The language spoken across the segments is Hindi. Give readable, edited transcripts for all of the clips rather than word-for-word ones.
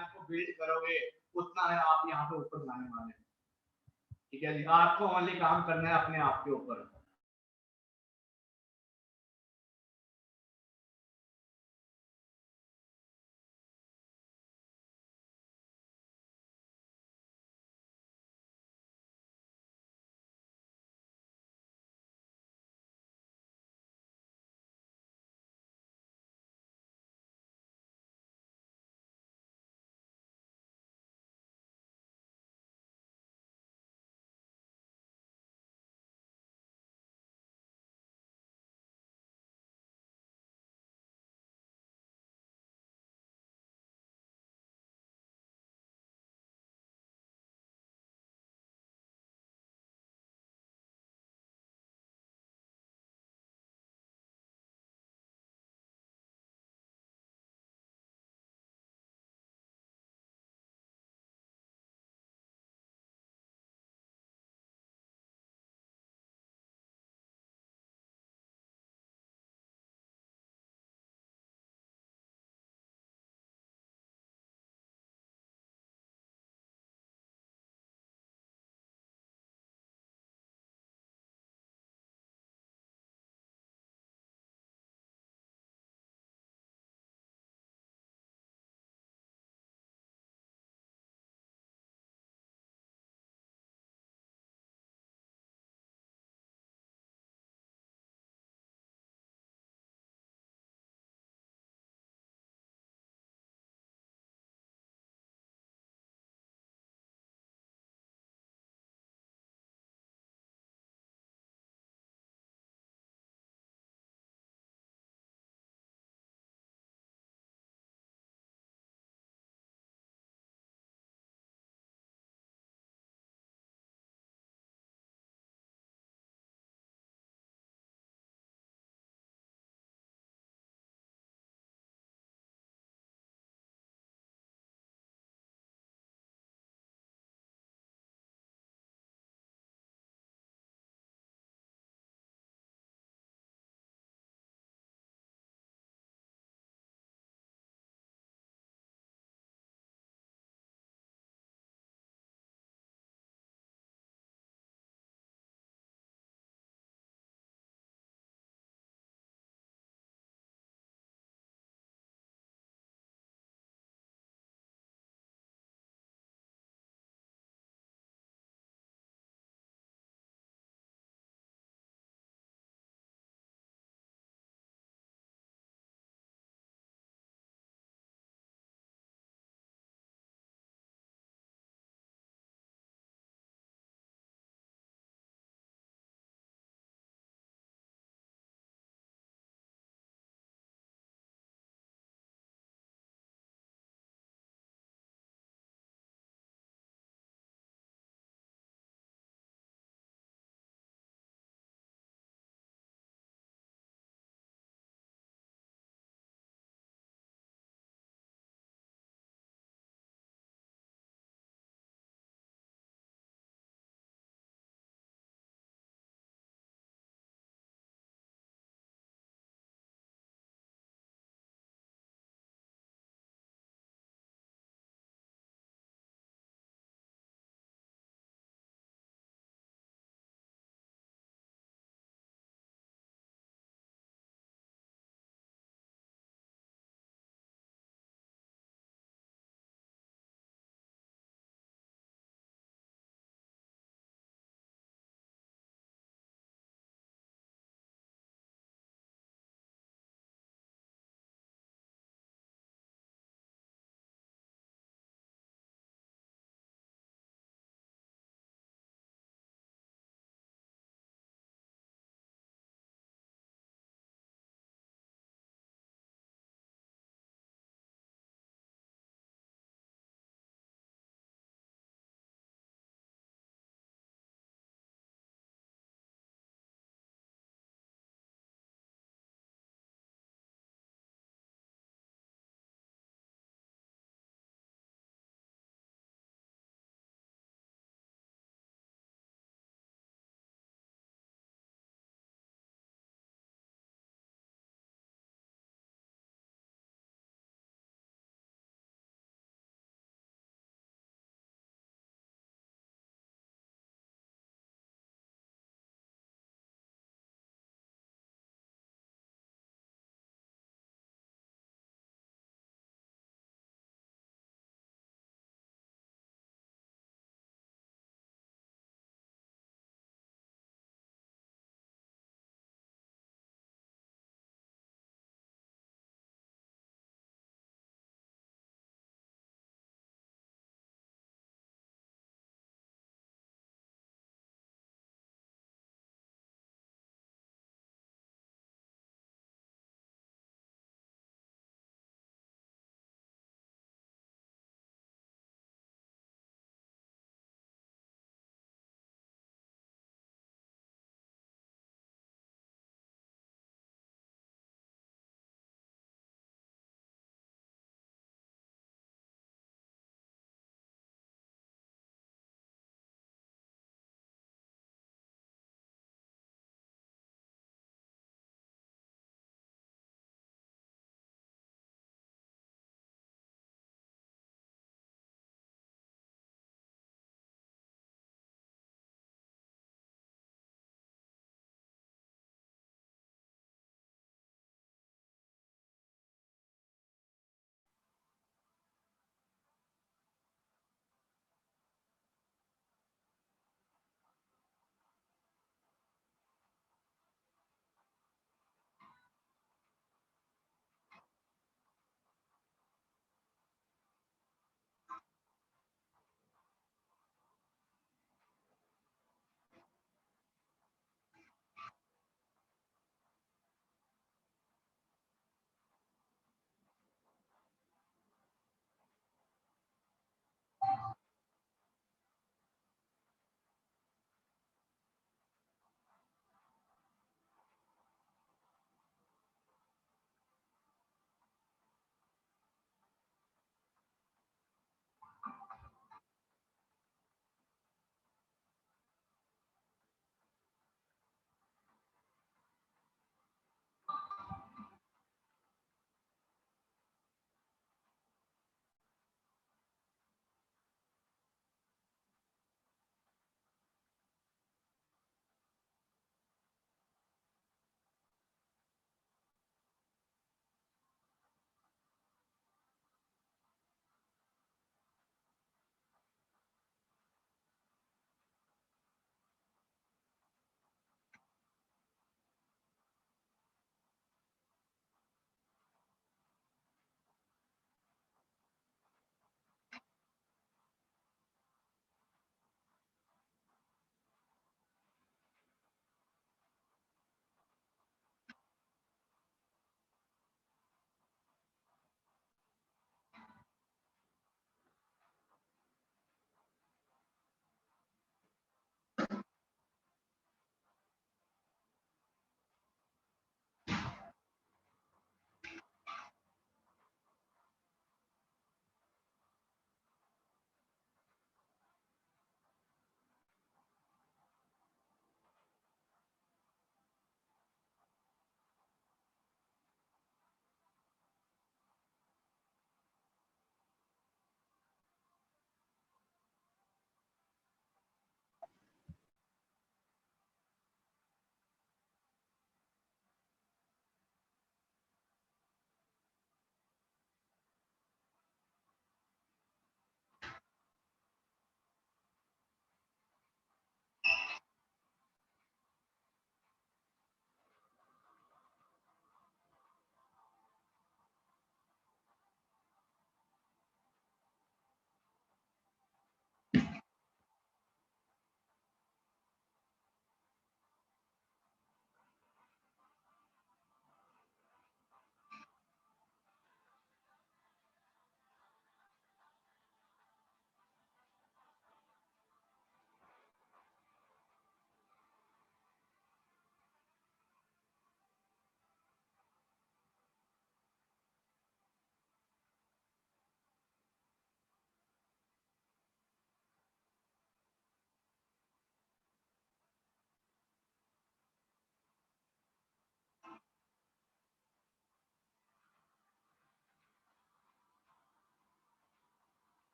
आप को बिल्ड करोगे, उतना है आप यहाँ पे ऊपर जाने वाले हैं। ठीक है जी, आपको ओनली काम करना है अपने आप के ऊपर।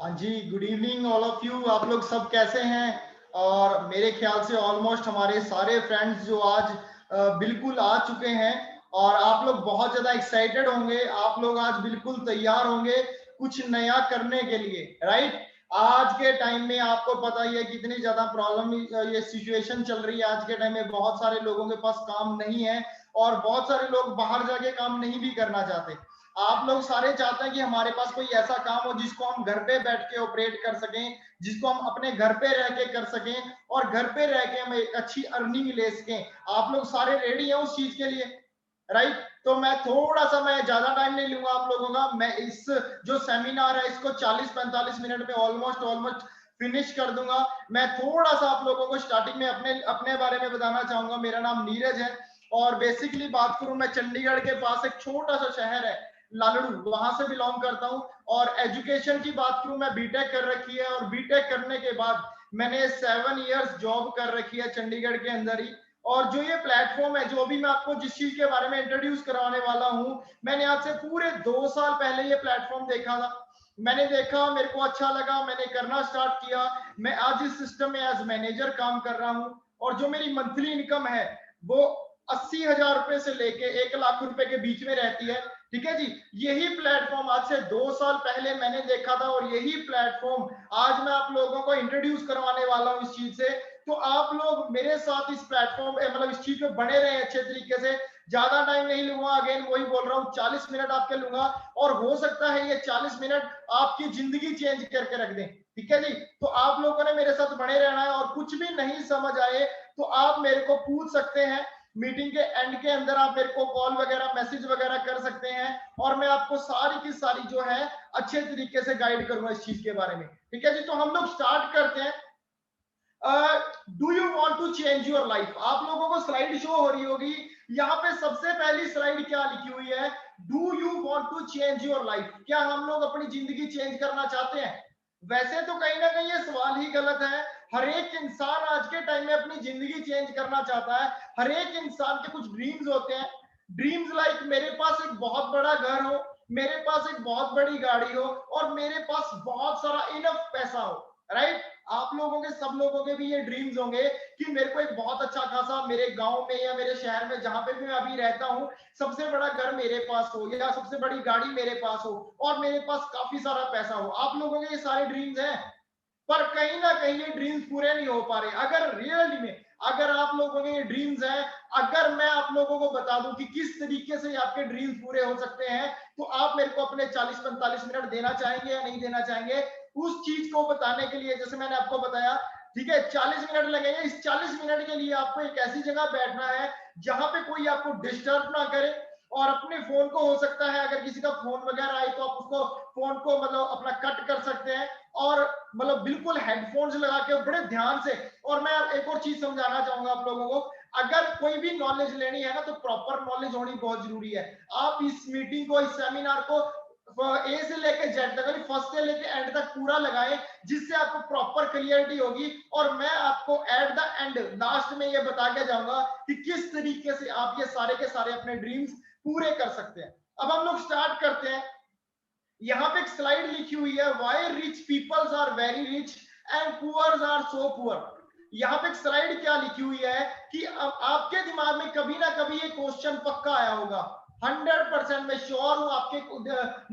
हाँ जी, good evening all of you. आप लोग सब कैसे हैं? और मेरे ख्याल से ऑलमोस्ट हमारे सारे फ्रेंड्स जो आज बिल्कुल आ चुके हैं और आप लोग बहुत ज्यादा एक्साइटेड होंगे। आप लोग आज बिल्कुल तैयार होंगे कुछ नया करने के लिए, राइट? आज के टाइम में आपको पता ही है कितनी ज्यादा प्रॉब्लम ये सिचुएशन चल रही है। आज के टाइम में बहुत सारे लोगों के पास काम नहीं है और बहुत सारे लोग बाहर जाके काम नहीं भी करना चाहते। आप लोग सारे चाहते हैं कि हमारे पास कोई ऐसा काम हो जिसको हम घर पे बैठ के ऑपरेट कर सकें, जिसको हम अपने घर पे रह के कर सकें और घर पे रह के हम एक अच्छी अर्निंग ले सकें। आप लोग सारे रेडी हैं उस चीज के लिए, राइट? तो मैं थोड़ा सा, मैं ज्यादा टाइम नहीं लूंगा आप लोगों का। मैं इस जो सेमिनार है इसको 40-45 मिनट में ऑलमोस्ट फिनिश कर दूंगा। मैं थोड़ा सा आप लोगों को स्टार्टिंग में अपने अपने बारे में बताना चाहूंगा। मेरा नाम नीरज है और बेसिकली बात करूं, मैं चंडीगढ़ के पास एक छोटा सा शहर है लालड़ू, वहां से बिलोंग करता हूं। और एजुकेशन की बात करूं, मैं बीटेक कर रखी है और बीटेक करने के बाद मैंने 7 इयर्स जॉब कर रखी है चंडीगढ़ के अंदर ही। और जो ये प्लेटफॉर्म है, जो भी मैं आपको जिस चीज के बारे में इंट्रोड्यूस कराने वाला हूं, मैंने आज से पूरे 2 साल पहले ये प्लेटफॉर्म देखा था। मैंने देखा, मेरे को अच्छा लगा, मैंने करना स्टार्ट किया। मैं आज इस सिस्टम में एज मैनेजर काम कर रहा हूं और जो मेरी मंथली इनकम है वो 80,000 रुपए से लेके 1 लाख रुपए के बीच में रहती है। ठीक है जी। यही प्लेटफॉर्म आज से 2 साल पहले मैंने देखा था और यही प्लेटफॉर्म आज मैं आप लोगों को इंट्रोड्यूस करवाने वाला हूं इस चीज से। तो आप लोग मेरे साथ इस प्लेटफॉर्म पे, मतलब इस चीज पे बने रहे अच्छे तरीके से। ज्यादा टाइम नहीं लूंगा, अगेन वही बोल रहा हूँ, 40 मिनट आपके लूंगा और हो सकता है ये 40 मिनट आपकी जिंदगी चेंज करके रख दें। ठीक है जी। तो आप लोगों ने मेरे साथ बने रहना है और कुछ भी नहीं समझ आए तो आप मेरे को पूछ सकते हैं। मीटिंग के एंड के अंदर आप मेरे को कॉल वगैरह, मैसेज वगैरह कर सकते हैं और मैं आपको सारी की सारी जो है अच्छे तरीके से गाइड करूंगा इस चीज के बारे में। ठीक है जी। तो हम लोग स्टार्ट करते हैं। Do you want to change your life? आप लोगों को स्लाइड शो हो रही होगी। यहाँ पे सबसे पहली स्लाइड क्या लिखी हुई है? Do you want to change your life? क्या हम लोग अपनी जिंदगी चेंज करना चाहते हैं? वैसे तो कहीं ना कहीं ये सवाल ही गलत है। हर एक इंसान आज के टाइम में अपनी जिंदगी चेंज करना चाहता है। हर एक इंसान के कुछ ड्रीम्स होते हैं। ड्रीम्स लाइक मेरे पास एक बहुत बड़ा घर हो, मेरे पास एक बहुत बड़ी गाड़ी हो और मेरे पास बहुत सारा इनफ पैसा हो, राइट? आप लोगों के, सब लोगों के भी ये ड्रीम्स होंगे कि मेरे को एक बहुत अच्छा खासा मेरे गांव में या मेरे शहर में जहां पे भी मैं अभी रहता हूं, सबसे बड़ा घर मेरे पास हो या सबसे बड़ी गाड़ी मेरे पास हो और मेरे पास काफी सारा पैसा हो। आप लोगों के ये सारे ड्रीम्स हैं, पर कहीं ना कहीं ये ड्रीम्स पूरे नहीं हो पा रहे। अगर रियली में अगर आप लोगों के ये ड्रीम्स हैं, अगर मैं आप लोगों को बता दूं कि किस तरीके से आपके ड्रीम्स पूरे हो सकते हैं, तो आप मेरे को अपने 40-45 मिनट देना चाहेंगे या नहीं देना चाहेंगे उस चीज को बताने के लिए? जैसे मैंने आपको बताया, ठीक है, 40 मिनट लगेंगे। इस 40 मिनट के लिए आपको एक ऐसी जगह बैठना है जहां पे कोई आपको डिस्टर्ब ना करे और अपने फोन को, हो सकता है अगर किसी का फोन वगैरह आए तो आप उसको, फोन को मतलब अपना कट कर सकते हैं और मतलब बिल्कुल हेडफोन्स लगा के बड़े ध्यान से। और मैं एक और चीज समझाना चाहूंगा आप लोगों को, अगर कोई भी नॉलेज लेनी है ना तो प्रॉपर नॉलेज होनी बहुत जरूरी है। आप इस मीटिंग को, इस सेमिनार को ए से लेके जेड तक, फर्स्ट से लेके एंड तक पूरा लगाएं, जिससे आपको प्रॉपर क्लियरिटी होगी। और मैं आपको एट द एंड, लास्ट में ये बता के जाऊंगा कि किस तरीके से आप ये सारे के सारे अपने ड्रीम्स पूरे कर सकते हैं। अब हम लोग स्टार्ट करते हैं। यहाँ पे एक स्लाइड लिखी हुई है, why rich peoples are very rich and poors are so poor. यहाँ पे एक स्लाइड क्या लिखी हुई है कि आपके दिमाग में कभी ना कभी ये क्वेश्चन पक्का आया होगा। 100% मैं श्योर हूं आपके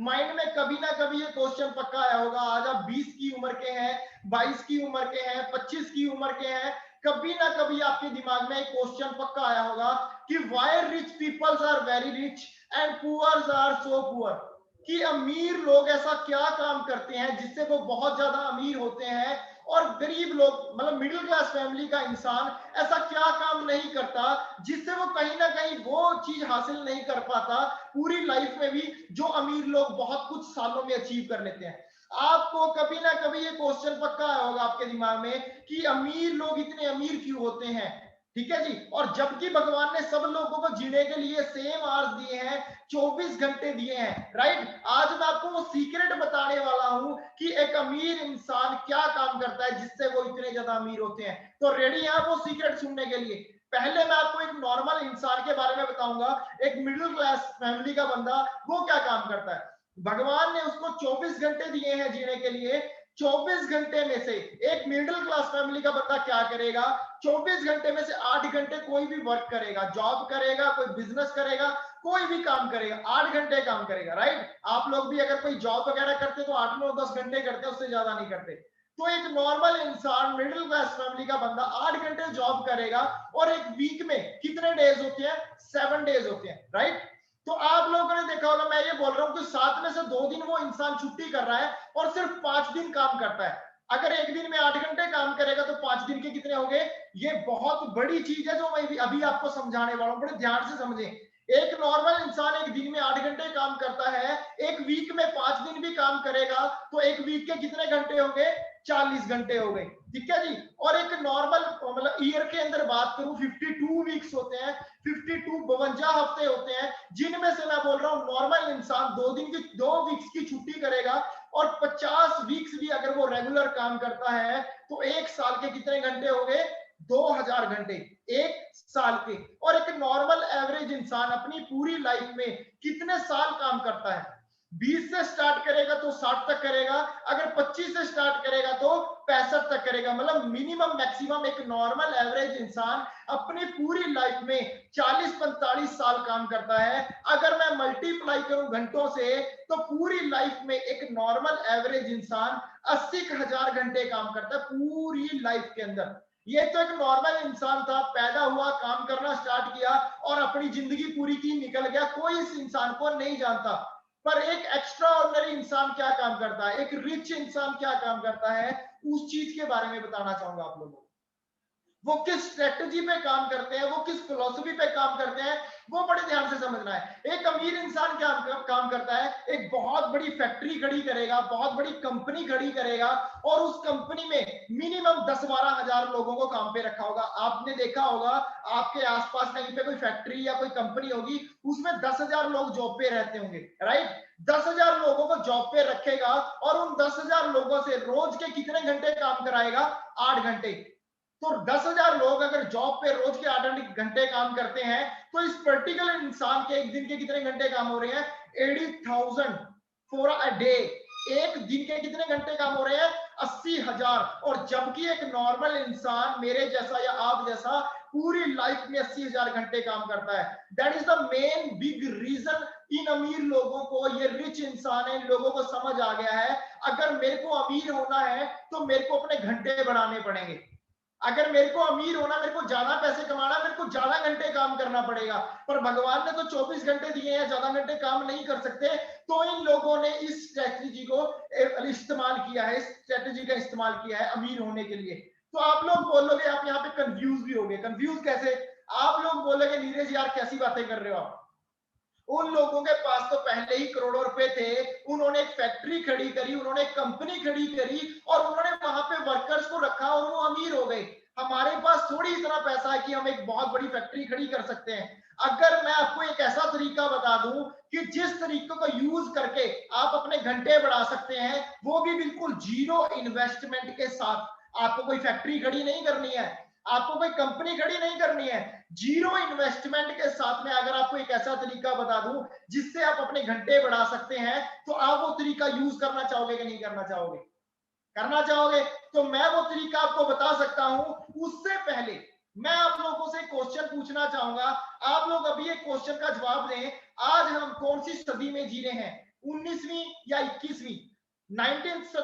माइंड में कभी ना कभी ये क्वेश्चन पक्का आया होगा। आज आप 20 की उम्र के हैं, 22 की उम्र के हैं, 25 की उम्र के हैं, कभी ना कभी आपके दिमाग में एक क्वेश्चन पक्का आया होगा कि why rich peoples are very rich and poors are so poor. कि अमीर लोग ऐसा क्या काम करते हैं जिससे वो बहुत ज्यादा अमीर होते हैं और गरीब लोग, मतलब मिडिल क्लास फैमिली का इंसान ऐसा क्या काम नहीं करता जिससे वो कहीं ना कहीं वो चीज हासिल नहीं कर पाता पूरी लाइफ में भी, जो अमीर लोग बहुत कुछ सालों में अचीव कर लेते हैं। आपको कभी ना कभी ये क्वेश्चन पक्का आया होगा आपके दिमाग में कि अमीर लोग इतने अमीर क्यों होते हैं। ठीक है जी। और जबकि भगवान ने सब लोगों को जीने के लिए सेम आवर्स दिए हैं, 24 घंटे दिए हैं, राइट? आज मैं आपको वो सीक्रेट बताने वाला हूं कि एक अमीर इंसान क्या काम करता है जिससे वो इतने ज्यादा अमीर होते हैं। तो रेडी हैं आप वो सीक्रेट सुनने के लिए? पहले मैं आपको एक नॉर्मल इंसान के बारे में बताऊंगा, एक मिडिल क्लास फैमिली का बंदा, वो क्या काम करता है। भगवान ने उसको 24 घंटे दिए हैं जीने के लिए, 24 घंटे में से एक मिडिल क्लास फैमिली का बंदा क्या करेगा? 24 घंटे में से 8 घंटे कोई भी वर्क करेगा, जॉब करेगा, कोई बिजनेस करेगा, कोई भी काम करेगा, 8 घंटे काम करेगा, राइट? आप लोग भी अगर कोई जॉब वगैरह करते तो 8 9 10 घंटे करते, उससे ज्यादा नहीं करते। तो एक नॉर्मल इंसान, मिडिल क्लास फैमिली का बंदा 8 घंटे जॉब करेगा, और एक वीक में कितने डेज होते हैं? 7 डेज होते हैं, राइट? तो आप लोगों ने देखा होगा, मैं ये बोल रहा हूं कि 7 में से 2 दिन वो इंसान छुट्टी कर रहा है और सिर्फ 5 दिन काम करता है। अगर एक दिन में 8 घंटे काम करेगा तो 5 दिन के कितने हो गए? ये बहुत बड़ी चीज है जो मैं अभी आपको समझाने वाला हूं, बड़े ध्यान से समझें। एक नॉर्मल इंसान एक दिन में 8 घंटे काम करता है, एक वीक में 5 दिन भी काम करेगा तो एक वीक के कितने घंटे हो गए? 40 घंटे हो गए, ठीक है जी। और एक नॉर्मल मतलब ईयर के अंदर बात करूं, 52 वीक्स होते हैं, 52 हफ्ते होते हैं, जिनमें से मैं बोल रहा हूं नॉर्मल इंसान 2 वीक्स की छुट्टी करेगा और 50 वीक्स भी अगर वो रेगुलर काम करता है तो एक साल के कितने घंटे हो गए? 2000 घंटे एक साल के। और एक नॉर्मल एवरेज इंसान अपनी पूरी लाइफ में कितने साल काम करता है? 20 से स्टार्ट करेगा तो 60 तक करेगा, अगर 25 से स्टार्ट करेगा तो 65 तक करेगा। मतलब मिनिमम मैक्सिमम एक नॉर्मल एवरेज इंसान अपनी पूरी लाइफ में 40-45 साल काम करता है। अगर मैं मल्टीप्लाई करूं घंटों से तो पूरी लाइफ में एक नॉर्मल एवरेज इंसान 80,000 घंटे काम करता है पूरी लाइफ के अंदर। ये तो एक नॉर्मल इंसान था, पैदा हुआ, काम करना स्टार्ट किया और अपनी जिंदगी पूरी की, निकल गया, कोई इस इंसान को नहीं जानता। पर एक एक्स्ट्रा ऑर्डिनरी इंसान क्या काम करता है, एक रिच इंसान क्या काम करता है, उस चीज के बारे में बताना चाहूंगा आप लोगों को। वो किस स्ट्रेटजी पे काम करते हैं, वो किस फिलॉसफी पे काम करते हैं, वो बड़े ध्यान से समझना है। एक अमीर इंसान क्या काम करता है? एक बहुत बड़ी फैक्ट्री खड़ी करेगा, बहुत बड़ी कंपनी खड़ी करेगा और उस कंपनी में मिनिमम 10-12 हजार लोगों को काम पे रखा होगा। आपने देखा होगा आपके आसपास कहीं पे कोई फैक्ट्री या कोई कंपनी होगी, उसमें 10,000 लोग जॉब पे रहते होंगे, राइट? 10,000 लोगों को जॉब पे रखेगा और उन 10,000 लोगों से रोज के कितने घंटे काम कराएगा? 8 घंटे। तो 10,000 लोग अगर जॉब पे रोज के 8 घंटे काम करते हैं तो इस पर्टिकुलर इंसान के एक दिन के कितने घंटे काम हो रहे हैं? 80,000 फॉर अ डे। एक दिन के कितने घंटे काम हो रहे हैं? 80,000। और जबकि एक नॉर्मल इंसान मेरे जैसा या आप जैसा पूरी लाइफ में 80,000 घंटे काम करता है। That is the main big reason. इन अमीर लोगों को, ये रिच इंसान है, इन लोगों को समझ आ गया है अगर मेरे को अमीर होना है तो मेरे को अपने घंटे बढ़ाने पड़ेंगे। अगर मेरे को अमीर होना, मेरे को ज्यादा पैसे कमाना, मेरे को ज्यादा घंटे काम करना पड़ेगा। पर भगवान ने तो 24 घंटे दिए हैं, ज्यादा घंटे काम नहीं कर सकते। तो इन लोगों ने इस स्ट्रेटजी को इस्तेमाल किया है, इस स्ट्रेटजी का इस्तेमाल किया है अमीर होने के लिए। तो आप लोग बोलोगे, आप यहाँ पे कंफ्यूज भी होंगे। कंफ्यूज कैसे? आप लोग बोलोगे नीरज यार कैसी बातें कर रहे हो आप? उन लोगों के पास तो पहले ही करोड़ों रुपए थे, उन्होंने एक फैक्ट्री खड़ी करी, उन्होंने एक कंपनी खड़ी करी और उन्होंने वहां पे वर्कर्स को रखा और वो अमीर हो गए। हमारे पास थोड़ी इतना पैसा है कि हम एक बहुत बड़ी फैक्ट्री खड़ी कर सकते हैं। अगर मैं आपको एक ऐसा तरीका बता दूं कि जिस तरीके को यूज करके आप अपने घंटे बढ़ा सकते हैं, वो भी बिल्कुल जीरो इन्वेस्टमेंट के साथ। आपको कोई फैक्ट्री खड़ी नहीं करनी है, आपको कोई कंपनी खड़ी नहीं करनी है, जीरो इन्वेस्टमेंट के साथ में अगर आपको एक ऐसा तरीका बता दूं जिससे आप अपने घंटे बढ़ा सकते हैं, तो आप वो तरीका यूज करना चाहोगे कि नहीं करना चाहोगे? करना चाहोगे। तो मैं वो तरीका आपको बता सकता हूं। उससे पहले मैं आप लोगों से क्वेश्चन पूछना चाहूंगा। आप लोग अभी एक क्वेश्चन का जवाब दें। आज हम कौन सी सदी में जी रहे हैं? 19वीं या 21वीं? 19th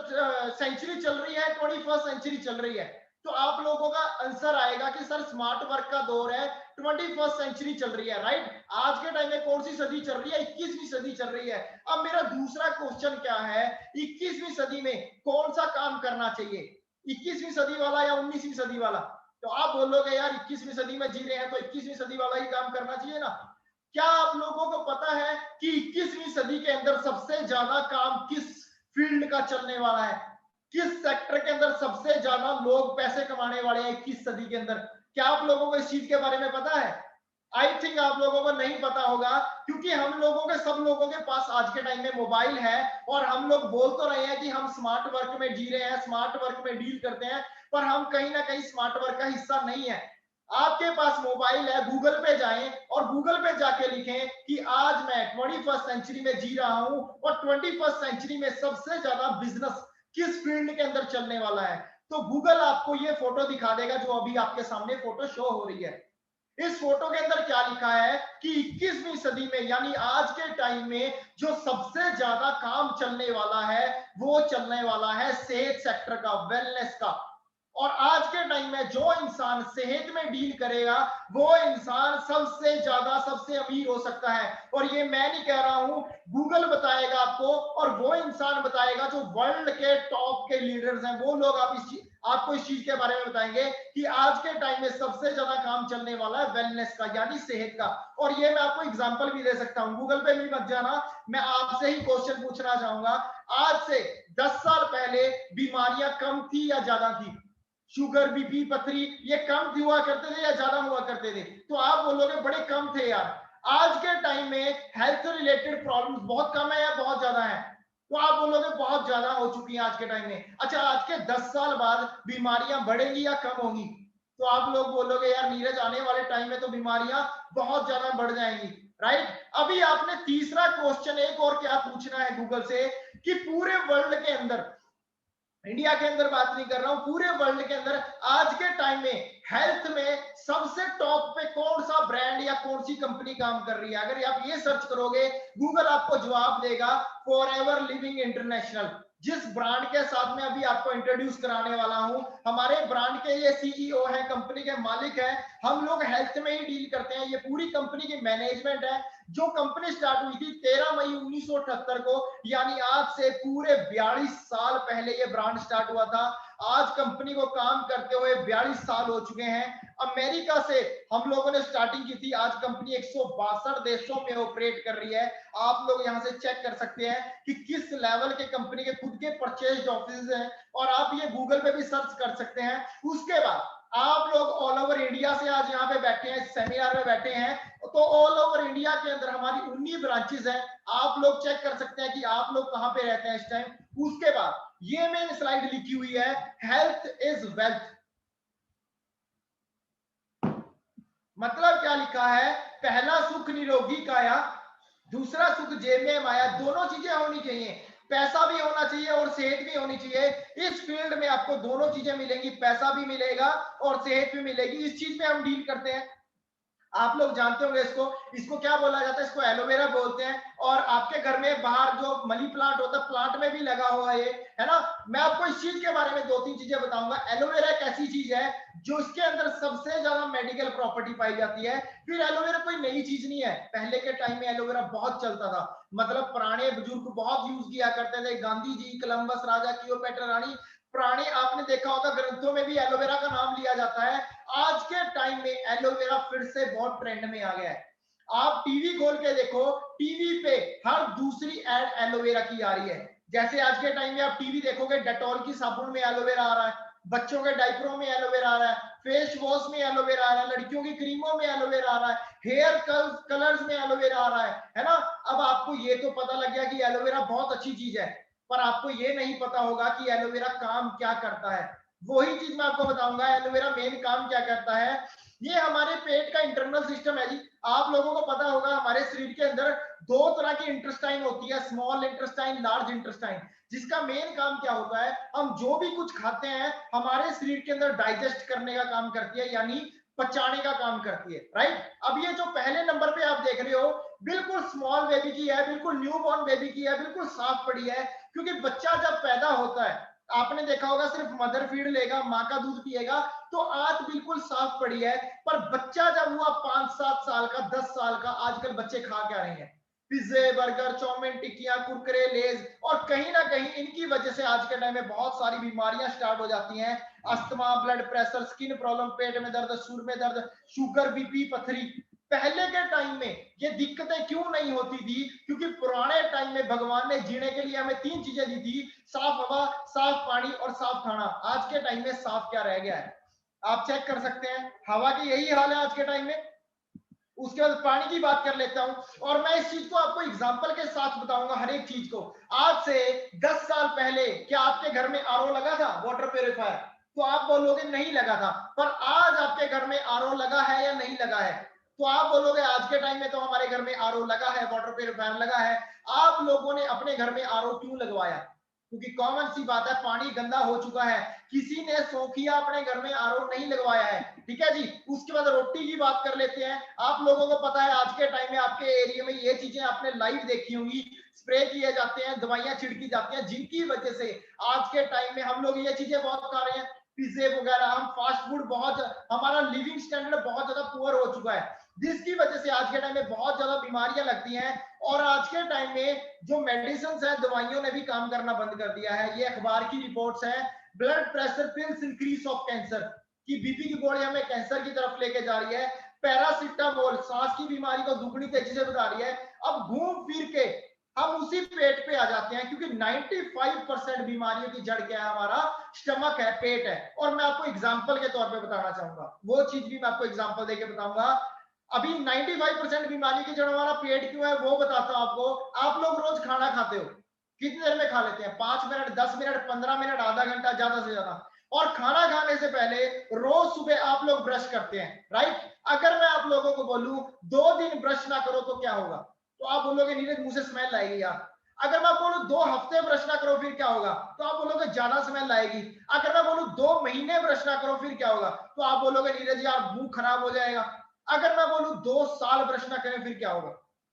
सेंचुरी चल रही है, 21st सेंचुरी चल रही है। तो आप लोगों का आंसर आएगा कि सर स्मार्ट वर्क का दौर है, 21st सेंचुरी चल रही है, राइट? आज के टाइम में कौन सी सदी चल रही है? 21वीं सदी चल रही है। अब मेरा दूसरा क्वेश्चन क्या है? 21वीं सदी में कौन सा काम करना चाहिए? 21वीं सदी वाला या 19वीं सदी वाला? तो आप बोलोगे यार 21वीं सदी में जी रहे हैं तो 21वीं सदी वाला ही काम करना चाहिए ना। क्या आप लोगों को पता है कि 21वीं सदी के अंदर सबसे ज्यादा काम किस फील्ड का चलने वाला है? किस सेक्टर के अंदर सबसे ज्यादा लोग पैसे कमाने वाले हैं 21 सदी के अंदर? क्या आप लोगों को इस चीज के बारे में पता है? आई थिंक आप लोगों को नहीं पता होगा, क्योंकि हम लोगों के, सब लोगों के पास आज के टाइम में मोबाइल है और हम लोग बोल तो रहे हैं कि हम स्मार्ट वर्क में जी रहे हैं, स्मार्ट वर्क में डील करते हैं, पर हम कहीं ना कहीं स्मार्ट वर्क का हिस्सा नहीं है। आपके पास मोबाइल है, गूगल पे जाएं और गूगल पे जाके लिखें कि आज मैं 21st सेंचुरी में जी रहा हूं और 21st सेंचुरी में सबसे ज्यादा बिजनेस किस फील्ड के अंदर चलने वाला है। तो गूगल आपको ये फोटो दिखा देगा जो अभी आपके सामने फोटो शो हो रही है। इस फोटो के अंदर क्या लिखा है कि 21वीं सदी में यानी आज के टाइम में जो सबसे ज्यादा काम चलने वाला है वो चलने वाला है सेहत सेक्टर का, वेलनेस का। और आज के टाइम में जो इंसान सेहत में डील करेगा वो इंसान सबसे ज्यादा सबसे अमीर हो सकता है। और ये मैं नहीं कह रहा हूं, गूगल बताएगा आपको, और वो इंसान बताएगा जो वर्ल्ड के टॉप के लीडर्स हैं, वो लोग आपको इस चीज के बारे में बताएंगे कि आज के टाइम में सबसे ज्यादा काम चलने वाला है वेलनेस का यानी सेहत का। और ये मैं आपको एग्जांपल भी दे सकता हूं, गूगल पे भी मत जाना, मैं आपसे ही क्वेश्चन पूछना चाहूंगा। आज से 10 साल पहले बीमारियां कम थी या ज्यादा थी? शुगर, बीपी, पथरी ये कम हुआ करते थे या ज्यादा हुआ करते थे? तो आप बोलोगे बड़े कम थे यार। आज के टाइम में हेल्थ रिलेटेड प्रॉब्लम्स बहुत कम है या बहुत ज्यादा है? तो आप बोलोगे बहुत ज्यादा हो चुकी है आज के टाइम में। अच्छा, आज के 10 साल बाद बीमारियां बढ़ेंगी या कम होंगी? तो आप लोग बोलोगे यार नीरज आने वाले टाइम में तो बीमारियां बहुत ज्यादा बढ़ जाएंगी, राइट। अभी आपने तीसरा क्वेश्चन एक और क्या पूछना है गूगल से कि पूरे वर्ल्ड के अंदर, इंडिया के अंदर बात नहीं कर रहा हूं, पूरे वर्ल्ड के अंदर आज के टाइम में हेल्थ में सबसे टॉप पे कौन सा ब्रांड या कौन सी कंपनी काम कर रही है? अगर आप ये सर्च करोगे गूगल आपको जवाब देगा फॉरएवर लिविंग इंटरनेशनल, जिस ब्रांड के साथ में अभी आपको इंट्रोड्यूस कराने वाला हूं। हमारे ब्रांड के ये सीईओ है, कंपनी के मालिक है, हम लोग हेल्थ में ही डील करते हैं। ये पूरी कंपनी की मैनेजमेंट है। जो कंपनी स्टार्ट हुई थी 13 मई 1978 को, यानी आज से पूरे 42 साल पहले ये ब्रांड स्टार्ट हुआ था। आज कंपनी को काम करते हुए 42 साल हो चुके हैं। अमेरिका से हम लोगों ने स्टार्टिंग की थी, आज कंपनी 162 देशों में ऑपरेट कर रही है। आप लोग यहां से चेक कर सकते हैं कि किस लेवल के कंपनी के खुद के परचेज ऑफिस हैं, और आप ये गूगल पे भी सर्च कर सकते हैं। उसके बाद आप लोग ऑल ओवर इंडिया से आज यहाँ पे बैठे हैं, सेमिनार में बैठे हैं, तो ऑल ओवर इंडिया के अंदर हमारी 19 ब्रांचेस हैं। आप लोग चेक कर सकते हैं कि आप लोग कहां पे रहते हैं इस टाइम। उसके बाद ये मेन स्लाइड लिखी हुई है, हेल्थ इज वेल्थ। मतलब क्या लिखा है? पहला सुख निरोगी काया, दूसरा सुख जेब में माया। दोनों चीजें होनी चाहिए, पैसा भी होना चाहिए और सेहत भी होनी चाहिए। इस फील्ड में आपको दोनों चीजें मिलेंगी, पैसा भी मिलेगा और सेहत भी मिलेगी। इस चीज में हम डील करते हैं। आप लोग जानते होंगे इसको क्या बोला जाता है? इसको एलोवेरा बोलते हैं। और आपके घर में बाहर जो मनी प्लांट होता है, प्लांट में भी लगा हुआ है ना। मैं आपको इस चीज के बारे में 2-3 चीजें बताऊंगा। एलोवेरा एक ऐसी चीज है जो इसके अंदर सबसे ज्यादा मेडिकल प्रॉपर्टी पाई जाती है। फिर एलोवेरा कोई नई चीज नहीं है, पहले के टाइम में एलोवेरा बहुत चलता था। मतलब पुराने बुजुर्ग बहुत यूज किया करते थे, गांधी जी, कोलंबस, राजा क्लियोपेट्रा रानी, पुराने आपने देखा होगा ग्रंथों में भी एलोवेरा का नाम लिया जाता है। आज के टाइम में एलोवेरा फिर से बहुत ट्रेंड में आ गया है। आप टीवी खोल के देखो, टीवी पे हर दूसरी एड एलोवेरा की आ रही है। जैसे आज के टाइम में आप टीवी देखोगे, डेटॉल की साबुन में एलोवेरा आ रहा है, बच्चों के डायपरों में एलोवेरा आ रहा है, फेस वॉश में एलोवेरा आ रहा है, लड़कियों की क्रीमों में एलोवेरा आ रहा है, हेयर कलर्स में एलोवेरा आ रहा है ना। अब आपको ये तो पता लग गया कि एलोवेरा बहुत अच्छी चीज है, पर आपको ये नहीं पता होगा कि एलोवेरा काम क्या करता है। वही चीज मैं आपको बताऊंगा, एलोवेरा मेन काम क्या करता है। ये हमारे पेट का इंटरनल सिस्टम है जी। आप लोगों को पता होगा हमारे शरीर के अंदर 2 तरह की इंटेस्टाइन होती है, स्मॉल इंटेस्टाइन, लार्ज इंटेस्टाइन, जिसका मेन काम क्या होता है, हम जो भी कुछ खाते हैं हमारे शरीर के अंदर डाइजेस्ट करने का काम करती है, यानी पचाने का काम करती है, राइट। अब ये जो पहले नंबर पे आप देख रहे हो, बिल्कुल स्मॉल बेबी की है, बिल्कुल न्यूबॉर्न बेबी की है, बिल्कुल साफ पड़ी है। क्योंकि बच्चा जब पैदा होता है, आपने देखा होगा सिर्फ मदर फीड लेगा, माँ का दूध पिएगा, तो आंत बिल्कुल साफ पड़ी है। पर बच्चा जब हुआ 5-7 साल का, 10 साल का, आजकल बच्चे खा क्या रहे हैं? पिज्जे, बर्गर, चाउमीन, टिक्कियां, कुरकुरे, लेज। और कहीं ना कहीं इनकी वजह से आज के टाइम में बहुत सारी बीमारियां स्टार्ट हो जाती हैं। Asthma, blood pressure, skin problem, पेट में दर्द, सुर में दर्द, शुगर, बीपी, पथरी। पहले के टाइम में ये दिक्कतें क्यों नहीं होती थी? क्योंकि पुराने टाइम में भगवान ने जीने के लिए हमें 3 चीजें दी थी, साफ हवा, साफ पानी और साफ खाना। आज के टाइम में साफ क्या रह गया है? आप चेक कर सकते हैं, हवा की यही हाल है आज के टाइम में। उसके बाद पानी की बात कर लेता हूं, और मैं इस चीज को आपको एग्जांपल के साथ बताऊंगा हर एक चीज को। आज से 10 साल पहले क्या आपके घर में आरओ लगा था, वाटर प्यूरिफायर? तो आप बोलोगे नहीं लगा था। पर आज आपके घर में आरओ लगा है या नहीं लगा है? तो आप बोलोगे आज के टाइम में तो हमारे घर में आरओ लगा है, वाटर प्यूरिफायर लगा है। आप लोगों ने अपने घर में आरओ क्यों लगवाया? क्योंकि कॉमन सी बात है, पानी गंदा हो चुका है, किसी ने सोखिया अपने घर में आरओ नहीं लगवाया है, ठीक है जी। उसके बाद रोटी की बात कर लेते हैं। आप लोगों को पता है आज के टाइम में आपके एरिया में ये चीजें आपने लाइव देखी होंगी, स्प्रे किए जाते हैं, दवाइयां छिड़की जाती हैं, जिनकी वजह से आज के टाइम में हम लोग ये चीजें बहुत खा रहे हैं, पिज्जे वगैरह, हम फास्ट फूड बहुत, हमारा लिविंग स्टैंडर्ड बहुत ज्यादा पुअर हो चुका है, जिसकी वजह से आज के टाइम में बहुत ज्यादा बीमारियां लगती हैं। और आज के टाइम में जो मेडिसिन है, दवाइयों ने भी काम करना बंद कर दिया है। ये अखबार की रिपोर्ट्स है, blood pressure pills increase of cancer, की बीपी की गोली हमें कैंसर की तरफ लेके जा रही है, पैरासिटामोल सांस की बीमारी को दुगनी तेजी से बढ़ा रही है। अब घूम फिर के हम उसी पेट पे आ जाते हैं, क्योंकि 95% बीमारियों की जड़ क्या है, हमारा स्टमक है, पेट है। और मैं आपको एग्जांपल के तौर पे बताना चाहूंगा, वो चीज भी मैं आपको एग्जांपल देके बताऊंगा। अभी 95% बीमारी की जड़ हमारा पेट क्यों है वो बताता हूं आपको। आप लोग रोज खाना खाते हो, कितनी देर में खा लेते हैं? 5 मिनट, 10 मिनट, 15 मिनट, आधा घंटा ज्यादा से ज्यादा। और खाना खाने से पहले रोज सुबह आप लोग ब्रश करते हैं, राइट? अगर मैं आप लोगों को बोलूं 2 दिन ब्रश ना करो तो क्या होगा, तो आप बोलोगे नीरज मुंह से स्मेल आएगी यार। अगर मैं बोलूं 2 हफ्ते ब्रश ना करो फिर क्या होगा, तो आप बोलोगे ज्यादा स्मेल आएगी। अगर मैं बोलूं 2 महीने ब्रश ना करो फिर क्या होगा, तो आप बोलोगे नीरज यार मुंह खराब हो जाएगा। अगर मैं बोलूं 2 साल ब्रश ना करें फिर क्या होगा,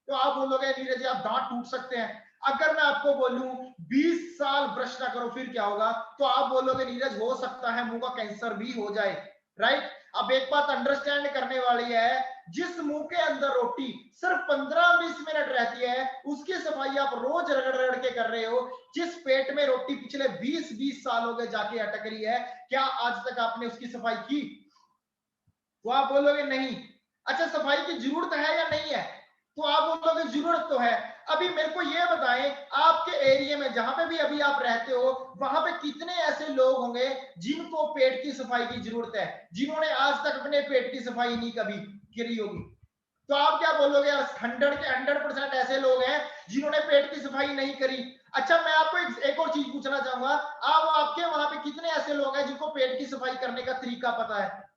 तो आप बोलोगे नीरज यार दांत टूट सकते हैं। अगर मैं आपको बोलूं 20 साल ब्रश ना करो फिर क्या होगा, तो आप बोलोगे नीरज हो सकता है मुंह का कैंसर भी हो जाए, राइट? अब एक बात अंडरस्टैंड करने वाली है, जिस मुंह के अंदर रोटी सिर्फ 15-20 मिनट रहती है, उसकी सफाई आप रोज रगड़ रगड़ के कर रहे हो। जिस पेट में रोटी पिछले 20-20 साल हो गए जाके अटक रही है, क्या आज तक आपने उसकी सफाई की? तो आप बोलोगे नहीं। अच्छा, सफाई की जरूरत है या नहीं है, तो आप बोलोगे जरूरत तो है। अभी मेरे को ये बताएं, आपके एरिया में जहां पे भी अभी आप रहते हो, वहां पे कितने ऐसे लोग होंगे जिनको पेट की सफाई की जरूरत है, जिन्होंने आज तक अपने पेट की सफाई नहीं कभी करी होगी? तो आप क्या बोलोगे यार, 100 के 100% ऐसे लोग हैं जिन्होंने पेट की सफाई नहीं करी। अच्छा, मैं आपको एक और चीज पूछना चाहूंगा, आप आपके वहां पे कितने ऐसे लोग हैं जिनको पेट की सफाई करने का तरीका पता है?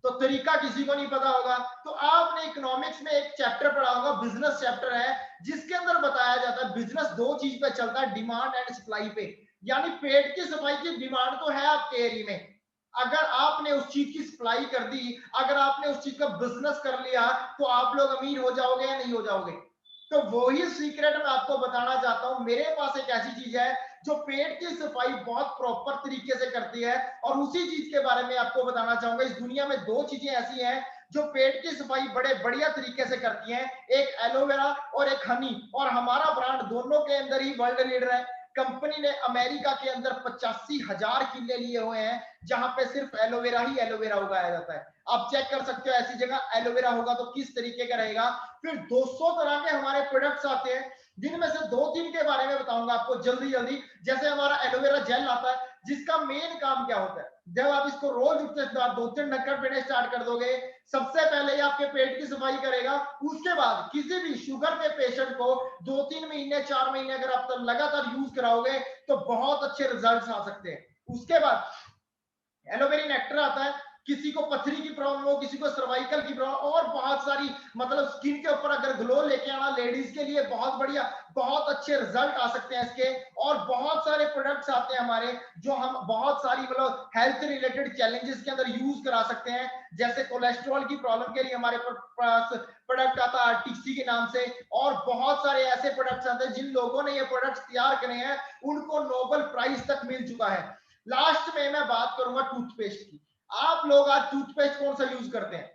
तो तरीका किसी को नहीं पता होगा। तो आपने इकोनॉमिक्स में एक चैप्टर पढ़ा होगा, बिजनेस चैप्टर है, जिसके अंदर बताया जाता है बिजनेस 2 चीज पे चलता है, डिमांड एंड सप्लाई पे। यानी पेट की सफाई की डिमांड तो है आपके एरिया में, अगर आपने उस चीज की सप्लाई कर दी, अगर आपने उस चीज का बिजनेस कर लिया, तो आप लोग अमीर हो जाओगे या नहीं हो जाओगे? तो वही सीक्रेट मैं आपको बताना चाहता हूं। मेरे पास एक ऐसी चीज है जो पेट की सफाई बहुत प्रॉपर तरीके से करती है, और उसी चीज के बारे में आपको बताना चाहूंगा। इस दुनिया में 2 चीजें ऐसी हैं जो पेट की सफाई बड़े बढ़िया तरीके से करती हैं, एक एलोवेरा और एक हनी। और हमारा ब्रांड दोनों के अंदर ही वर्ल्ड लीडर है। कंपनी ने अमेरिका के अंदर 85,000 किले लिए हुए हैं, जहां पे सिर्फ एलोवेरा ही एलोवेरा उगाया जाता है। आप चेक कर सकते हो, ऐसी जगह एलोवेरा होगा तो किस तरीके का रहेगा। फिर 200 तरह के हमारे प्रोडक्ट्स आते हैं, जिनमें से 2-3 के बारे में बताऊंगा आपको जल्दी जल्दी। जैसे हमारा एलोवेरा जेल आता है, जिसका मेन काम क्या होता है, जब आप इसको रोज उठते 2-3 ढक्कन पीने स्टार्ट कर दोगे, सबसे पहले ही आपके पेट की सफाई करेगा। उसके बाद किसी भी शुगर के पेशेंट को 2-3 महीने 4 महीने अगर आप लगातार यूज कराओगे तो बहुत अच्छे रिजल्ट्स आ सकते हैं। उसके बाद एलोवेरा नेक्टर आता है, किसी को पथरी की प्रॉब्लम हो, किसी को सर्वाइकल की प्रॉब्लम, और बहुत सारी मतलब स्किन के ऊपर अगर ग्लो लेके आना, लेडीज के लिए बहुत बढ़िया, बहुत अच्छे रिजल्ट आ सकते हैं इसके। और बहुत सारे प्रोडक्ट्स आते हैं हमारे, जो हम बहुत सारी मतलब हेल्थ रिलेटेड चैलेंजेस के अंदर यूज करा सकते हैं। जैसे कोलेस्ट्रॉल की प्रॉब्लम के लिए हमारे पास प्रोडक्ट आता है आरटीसी के नाम से, और बहुत सारे ऐसे प्रोडक्ट्स आते हैं जिन लोगों ने ये प्रोडक्ट्स तैयार करे हैं उनको नोबेल प्राइज तक मिल चुका है। लास्ट में मैं बात करूंगा टूथपेस्ट की। आप लोग आज टूथपेस्ट कौन सा यूज करते हैं?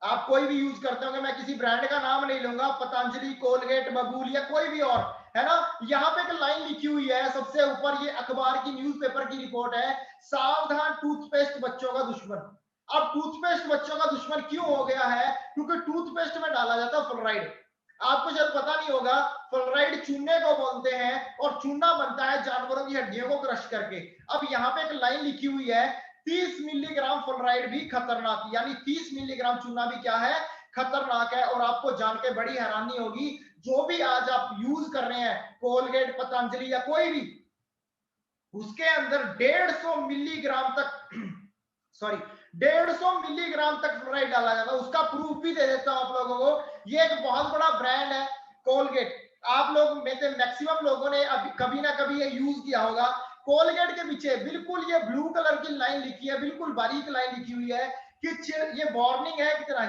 आप कोई भी यूज करते होंगे, मैं किसी ब्रांड का नाम नहीं लूंगा, पतंजलि, कोलगेट, बबूल या कोई भी और, है ना? यहाँ पे एक लाइन लिखी हुई है सबसे ऊपर, ये अखबार की न्यूज़पेपर की रिपोर्ट है, सावधान टूथपेस्ट बच्चों का दुश्मन। अब टूथपेस्ट बच्चों का दुश्मन क्यों हो गया है? क्योंकि टूथपेस्ट में डाला जाता है फ्लोराइड। आपको शायद पता नहीं होगा, फ्लोराइड चूने को बोलते हैं, और चूना बनता है जानवरों की हड्डियों को क्रश करके। अब यहाँ पे एक लाइन लिखी हुई है, 30 मिलीग्राम फ्लोराइड भी खतरनाक, यानी 30 मिलीग्राम चूना भी क्या है, खतरनाक है। और आपको जान के बड़ी हैरानी होगी, जो भी आज आप यूज कर रहे हैं कोलगेट, पतंजलि या कोई भी, उसके अंदर 150 मिलीग्राम तक सॉरी 150 मिलीग्राम तक फ्लोराइड डाला जाता है। उसका प्रूफ भी दे देता हूं आप लोगों को। ये एक बहुत बड़ा ब्रांड है कोलगेट, आप लोग में से मैक्सिमम लोगों ने अभी कभी ना कभी ये यूज किया होगा। कोलगेट के पीछे बिल्कुल ये ब्लू कलर की लाइन लिखी है, बिल्कुल बारीक लाइन लिखी हुई है कि ये वार्निंग है कितना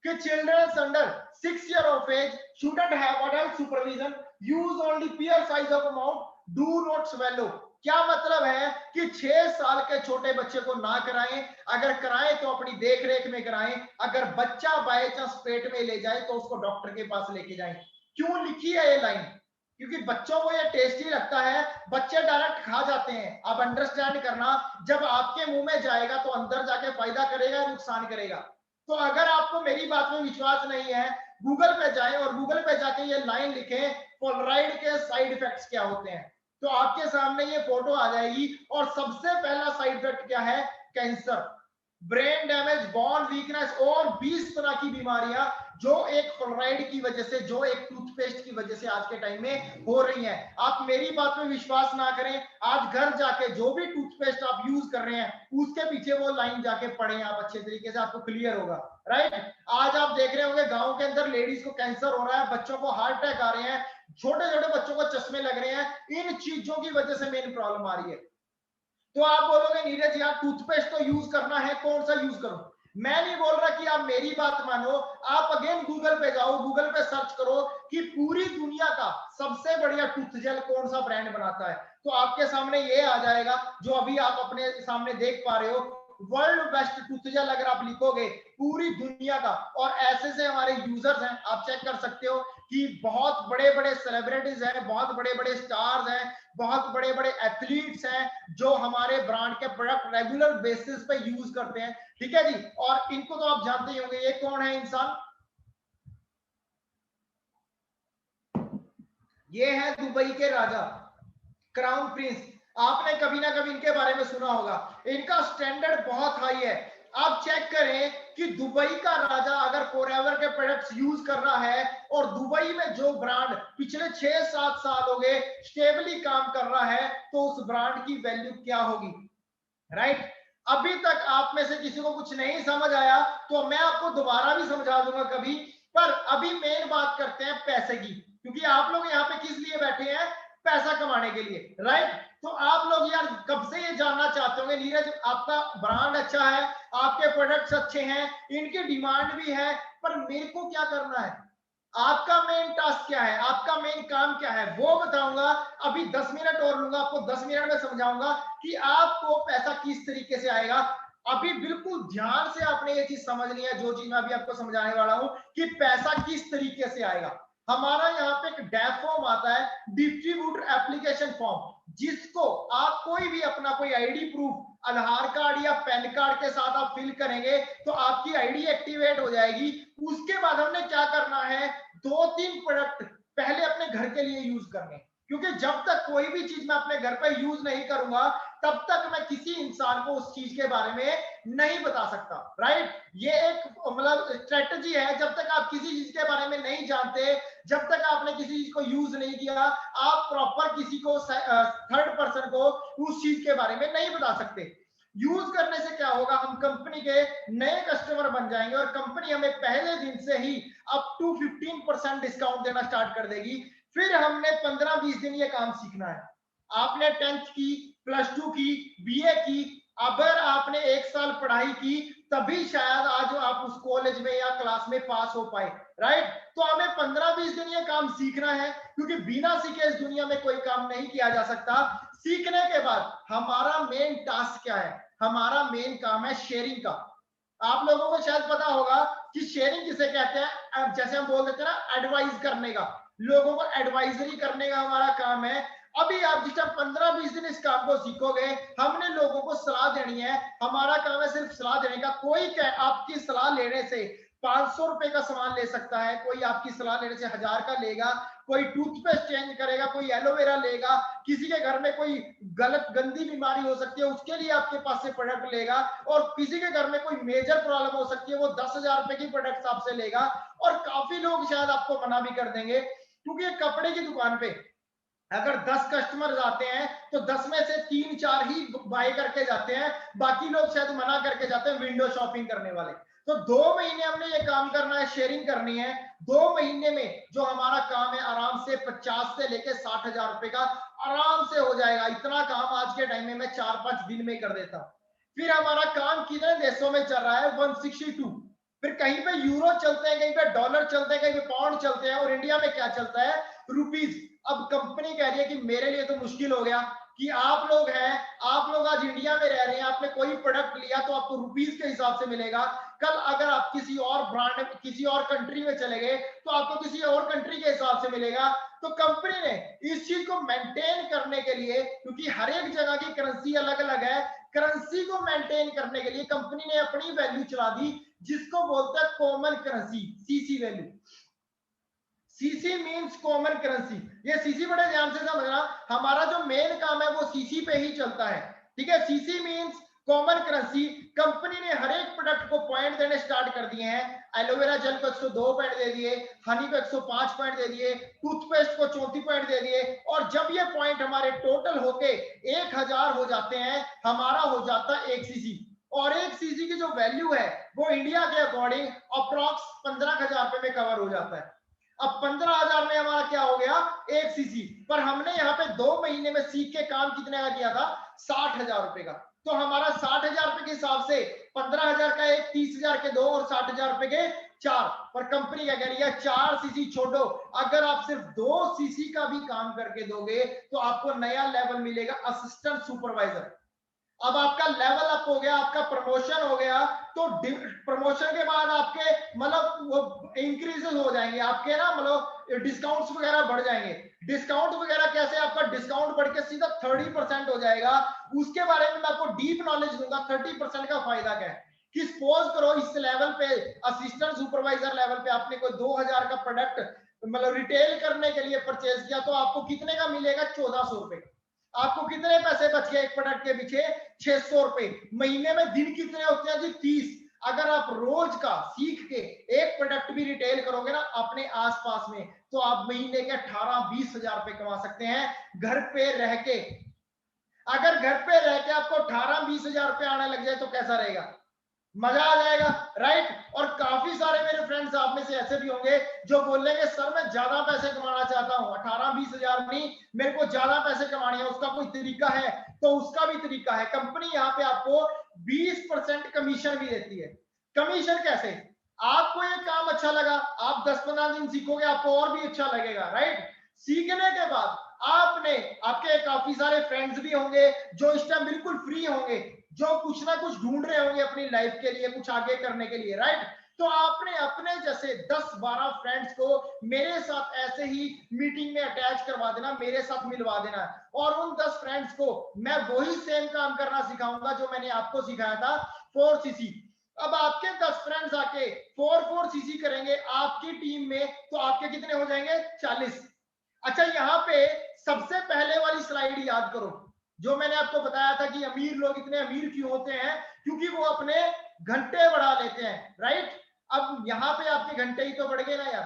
कि children under 6 years of age shouldn't have adult supervision, use only peer size of amount, do not swallow। क्या मतलब है कि 6 साल के छोटे बच्चे को ना कराएं, अगर कराएं तो अपनी देख रेख में कराएं, अगर बच्चा बाय चांस पेट में ले जाए तो उसको डॉक्टर के पास लेके जाएं। क्यों लिखी है ये लाइन? क्योंकि बच्चों को ये टेस्टी लगता है, बच्चे डायरेक्ट खा जाते हैं। अब अंडरस्टैंड करना, जब आपके मुंह में जाएगा तो अंदर जाके फायदा करेगा, नुकसान करेगा। तो अगर आपको मेरी बात में विश्वास नहीं है, गूगल पे जाएं और गूगल पे जाके ये लाइन लिखें फ्लोराइड के साइड इफेक्ट्स क्या होते हैं, तो आपके सामने ये फोटो आ जाएगी। और सबसे पहला साइड इफेक्ट क्या है? Cancer, brain damage, bone weakness और 20 तरह की बीमारियां जो एक फ्लोराइड की वजह से, जो एक टूथपेस्ट की वजह से आज के टाइम में हो रही हैं। आप मेरी बात में विश्वास ना करें, आज घर जाके जो भी टूथपेस्ट आप यूज कर रहे हैं उसके पीछे वो लाइन जाके पढ़ें आप, अच्छे तरीके से आपको क्लियर होगा। राइट, आज आप देख रहे होंगे गांव के अंदर लेडीज को कैंसर हो रहा है, बच्चों को हार्ट अटैक आ रहे हैं, छोटे छोटे बच्चों को चश्मे लग रहे हैं। इन चीजों की वजह से मेन प्रॉब्लम आ रही है। तो आप बोलोगे नीरज यार टूथपेस्ट तो यूज करना है, कौन सा यूज करूं? मैं नहीं बोल रहा कि आप मेरी बात मानो, आप अगेन गूगल पे जाओ, गूगल पे सर्च करो कि पूरी दुनिया का सबसे बढ़िया टूथ जेल कौन सा ब्रांड बनाता है, तो आपके सामने ये आ जाएगा जो अभी आप अपने सामने देख पा रहे हो। वर्ल्ड बेस्ट टूथ जेल अगर आप लिखोगे पूरी दुनिया का, और ऐसे से हमारे यूजर्स हैं, आप चेक कर सकते हो कि बहुत बड़े बड़े सेलिब्रिटीज हैं, बहुत बड़े बड़े स्टार्स हैं, बहुत बड़े बड़े एथलीट्स हैं जो हमारे ब्रांड के प्रोडक्ट रेगुलर बेसिस पे यूज करते हैं। ठीक है जी, और इनको तो आप जानते ही होंगे, ये कौन है इंसान? ये है दुबई के राजा, क्राउन प्रिंस। आपने कभी ना कभी इनके बारे में सुना होगा, इनका स्टैंडर्ड बहुत हाई है। आप चेक करें कि दुबई का राजा अगर फॉरएवर के प्रोडक्ट्स यूज कर रहा है और दुबई में जो ब्रांड पिछले 6-7 साल हो गए स्टेबली काम कर रहा है, तो उस ब्रांड की वैल्यू क्या होगी? राइट, अभी तक आप में से किसी को कुछ नहीं समझ आया तो मैं आपको दोबारा भी समझा दूंगा कभी। पर अभी मेन बात करते हैं पैसे की, क्योंकि आप लोग यहाँ पे किस लिए बैठे हैं? पैसा कमाने के लिए। राइट, तो आप लोग यार कब से ये जानना चाहते होंगे नीरज आपका ब्रांड अच्छा है, आपके प्रोडक्ट्स अच्छे हैं, इनकी डिमांड भी है, पर मेरे को क्या करना है? आपका मेन टास्क क्या है, आपका मेन काम क्या है, वो बताऊंगा। अभी 10 मिनट और लूंगा, आपको 10 मिनट में समझाऊंगा कि आपको पैसा किस तरीके से आएगा। अभी बिल्कुल ध्यान से आपने ये चीज समझनी है, जो चीज मैं अभी आपको समझाने वाला हूं कि पैसा किस तरीके से आएगा। हमारा यहाँ पे एक डैप फॉर्म आता है, डिस्ट्रीब्यूटर एप्लीकेशन फॉर्म, जिसको आप कोई भी अपना कोई आईडी प्रूफ, आधार कार्ड या पैन कार्ड के साथ आप फिल करेंगे तो आपकी आईडी एक्टिवेट हो जाएगी। उसके बाद हमने क्या करना है, 2-3 प्रोडक्ट पहले अपने घर के लिए यूज करने, क्योंकि जब तक कोई भी चीज मैं अपने घर पर यूज नहीं करूंगा तब तक मैं किसी इंसान को उस चीज के बारे में नहीं बता सकता। राइट, ये एक मतलब स्ट्रेटजी है, जब तक आप किसी चीज के बारे में नहीं जानते, जब तक आपने किसी चीज को यूज नहीं किया, आप प्रॉपर किसी को थर्ड पर्सन को उस चीज के बारे में नहीं बता सकते। यूज करने से क्या होगा, हम कंपनी के नए कस्टमर बन जाएंगे और कंपनी हमें पहले दिन से ही अप टू 15% डिस्काउंट देना स्टार्ट कर देगी। फिर हमने 15-20 दिन ये काम सीखना है। आपने 10th की, +2 की, बीए की, अगर आपने 1 साल पढ़ाई की तभी शायद आज आप उस कॉलेज में या क्लास में पास हो पाए। राइट, तो हमें 15-20 दिन ये काम सीखना है, क्योंकि बिना सीखे इस दुनिया में कोई काम नहीं किया जा सकता। सीखने के बाद हमारा मेन टास्क क्या है? हमारा मेन काम है शेयरिंग का। आप लोगों को शायद पता होगा कि शेयरिंग किसे कहते हैं, जैसे हम बोल देते हैं ना एडवाइस करने का, लोगों को एडवाइजरी करने का हमारा काम है। अभी आप जिस टाइम 15-20 दिन इस काम को सीखोगे, हमने लोगों को सलाह देनी है, हमारा काम है सिर्फ सलाह देने का। कोई आपकी सलाह लेने से 500 रुपए का सामान ले सकता है, कोई आपकी सलाह लेने से 1000 का लेगा, कोई टूथपेस्ट चेंज करेगा, कोई एलोवेरा लेगा, किसी के घर में कोई गलत गंदी बीमारी हो सकती है उसके लिए आपके पास से प्रोडक्ट लेगा, और किसी के घर में कोई मेजर प्रॉब्लम हो सकती है वो 10,000 रुपए की प्रोडक्ट आपसे लेगा। और काफी लोग शायद आपको मना भी कर देंगे, क्योंकि कपड़े की दुकान पे अगर 10 कस्टमर आते हैं तो 10 में से 3-4 ही बाय करके जाते हैं, बाकी लोग शायद मना करके जाते हैं, विंडो शॉपिंग करने वाले। तो 2 महीने हमने ये काम करना है, शेयरिंग करनी है। 2 महीने में जो हमारा काम है आराम से 50 से लेके 60,000 रुपए का आराम से हो जाएगा। इतना काम आज के टाइम में मैं 4-5 दिन में कर देता हूं। फिर हमारा काम कितने देशों में चल रहा है, 162। फिर कहीं पे यूरो चलते हैं, कहीं पे डॉलर चलते हैं, कहीं पे पाउंड चलते हैं, और इंडिया में क्या चलता है, रुपीज। अब कंपनी कह रही है कि मेरे लिए तो मुश्किल हो गया कि आप लोग हैं, आप लोग आज इंडिया में रह रहे हैं, आपने कोई प्रोडक्ट लिया तो आपको रुपीज के हिसाब से मिलेगा। कल अगर आप किसी और ब्रांड, किसी और कंट्री में चले गए तो आपको किसी और कंट्री के हिसाब से मिलेगा। तो कंपनी ने इस चीज को मेंटेन करने के लिए, क्योंकि हर एक जगह की करेंसी अलग अलग है, करेंसी को मेंटेन करने के लिए कंपनी ने अपनी वैल्यू चला दी, जिसको बोलते हैं common currency, CC value. CC means common currency. ये सीसी बड़े ध्यान से समझना, हमारा जो मेन काम है वो सीसी पे ही चलता है, ठीक है। CC means common currency. Company ने हर एक प्रोडक्ट को पॉइंट देने स्टार्ट कर दिए हैं। एलोवेरा जेल को 102 पॉइंट दे दिए, हनी को 105 पॉइंट दे दिए, टूथपेस्ट को 34 पॉइंट दे दिए। और जब ये पॉइंट हमारे टोटल होके 1000 हो जाते हैं, हमारा हो जाता है 1 सीसी। और 1 सीसी की जो वैल्यू है वो इंडिया के अकॉर्डिंग अप्रॉक्स 15,000 रुपए में कवर हो जाता है। अब 15,000 में हमारा क्या हो गया, 1 सीसी। पर हमने यहाँ पे 2 महीने में सीख के काम कितने का किया था, 60,000 रुपए का। तो हमारा 60,000 रुपए के हिसाब से 15,000 का 1, 30,000 के 2 और 60,000 रुपए के 4। पर कंपनी क्या कह रही है, 4 सीसी छोड़ो, अगर आप सिर्फ 2 सीसी का भी काम करके दोगे तो आपको नया लेवल मिलेगा, असिस्टेंट सुपरवाइजर। अब आपका लेवल अप हो गया, आपका प्रमोशन हो गया, तो प्रमोशन के बाद आपके मतलब वो इंक्रीजेस हो जाएंगे आपके ना, मतलब डिस्काउंट्स वगैरह बढ़ जाएंगे। डिस्काउंट वगैरह कैसे, आपका डिस्काउंट बढ़ के सीधा 30% हो जाएगा। उसके बारे में मैं आपको डीप नॉलेज दूंगा, 30% का फायदा क्या है। कि सपोज करो इस लेवल पे, असिस्टेंट सुपरवाइजर लेवल पे आपने कोई 2000 का प्रोडक्ट मतलब रिटेल करने के लिए परचेज किया, तो आपको कितने का मिलेगा, 1400 रुपए। आपको कितने पैसे बच गए एक प्रोडक्ट के पीछे, 600 रुपए। महीने में दिन कितने होते हैं जी, 30। अगर आप रोज का सीख के एक प्रोडक्ट भी रिटेल करोगे ना अपने आसपास में, तो आप महीने के 18-20 हजार रुपए कमा सकते हैं घर पे रह के। अगर घर पे रह के आपको 18-20 हजार रुपए आने लग जाए तो कैसा रहेगा, मजा आ जाएगा, राइट। और काफी सारे मेरे फ्रेंड्स आप में से ऐसे भी होंगे जो बोलेंगे सर मैं ज्यादा पैसे कमाना चाहता हूं, 18-20 हजार नहीं, मेरे को ज्यादा पैसे कमाने हैं, उसका कोई तरीका है? तो उसका भी तरीका है। कंपनी यहाँ पे आपको 20% कमीशन भी देती है। कमीशन कैसे, आपको ये काम अच्छा लगा, आप 10-15 दिन सीखोगे, आपको और भी अच्छा लगेगा, राइट। सीखने के बाद आपने, आपके काफी सारे फ्रेंड्स भी होंगे जो इस टाइम बिल्कुल फ्री होंगे, जो कुछ ना कुछ ढूंढ रहे होंगे अपनी लाइफ के लिए, कुछ आगे करने के लिए, राइट। तो आपने अपने जैसे 10-12 फ्रेंड्स को मेरे साथ ऐसे ही मीटिंग में अटैच करवा देना, मेरे साथ मिलवा देना, और उन 10 फ्रेंड्स को मैं वही सेम काम करना सिखाऊंगा जो मैंने आपको सिखाया था, 4 सीसी। अब आपके 10 फ्रेंड्स आके 4 सीसी करेंगे आपकी टीम में, तो आपके कितने हो जाएंगे, 40। अच्छा, यहाँ पे सबसे पहले वाली स्लाइड याद करो, जो मैंने आपको बताया था कि अमीर लोग इतने अमीर क्यों होते हैं, क्योंकि वो अपने घंटे बढ़ा लेते हैं, राइट। अब यहाँ पे आपके घंटे ही तो बढ़ गए ना यार।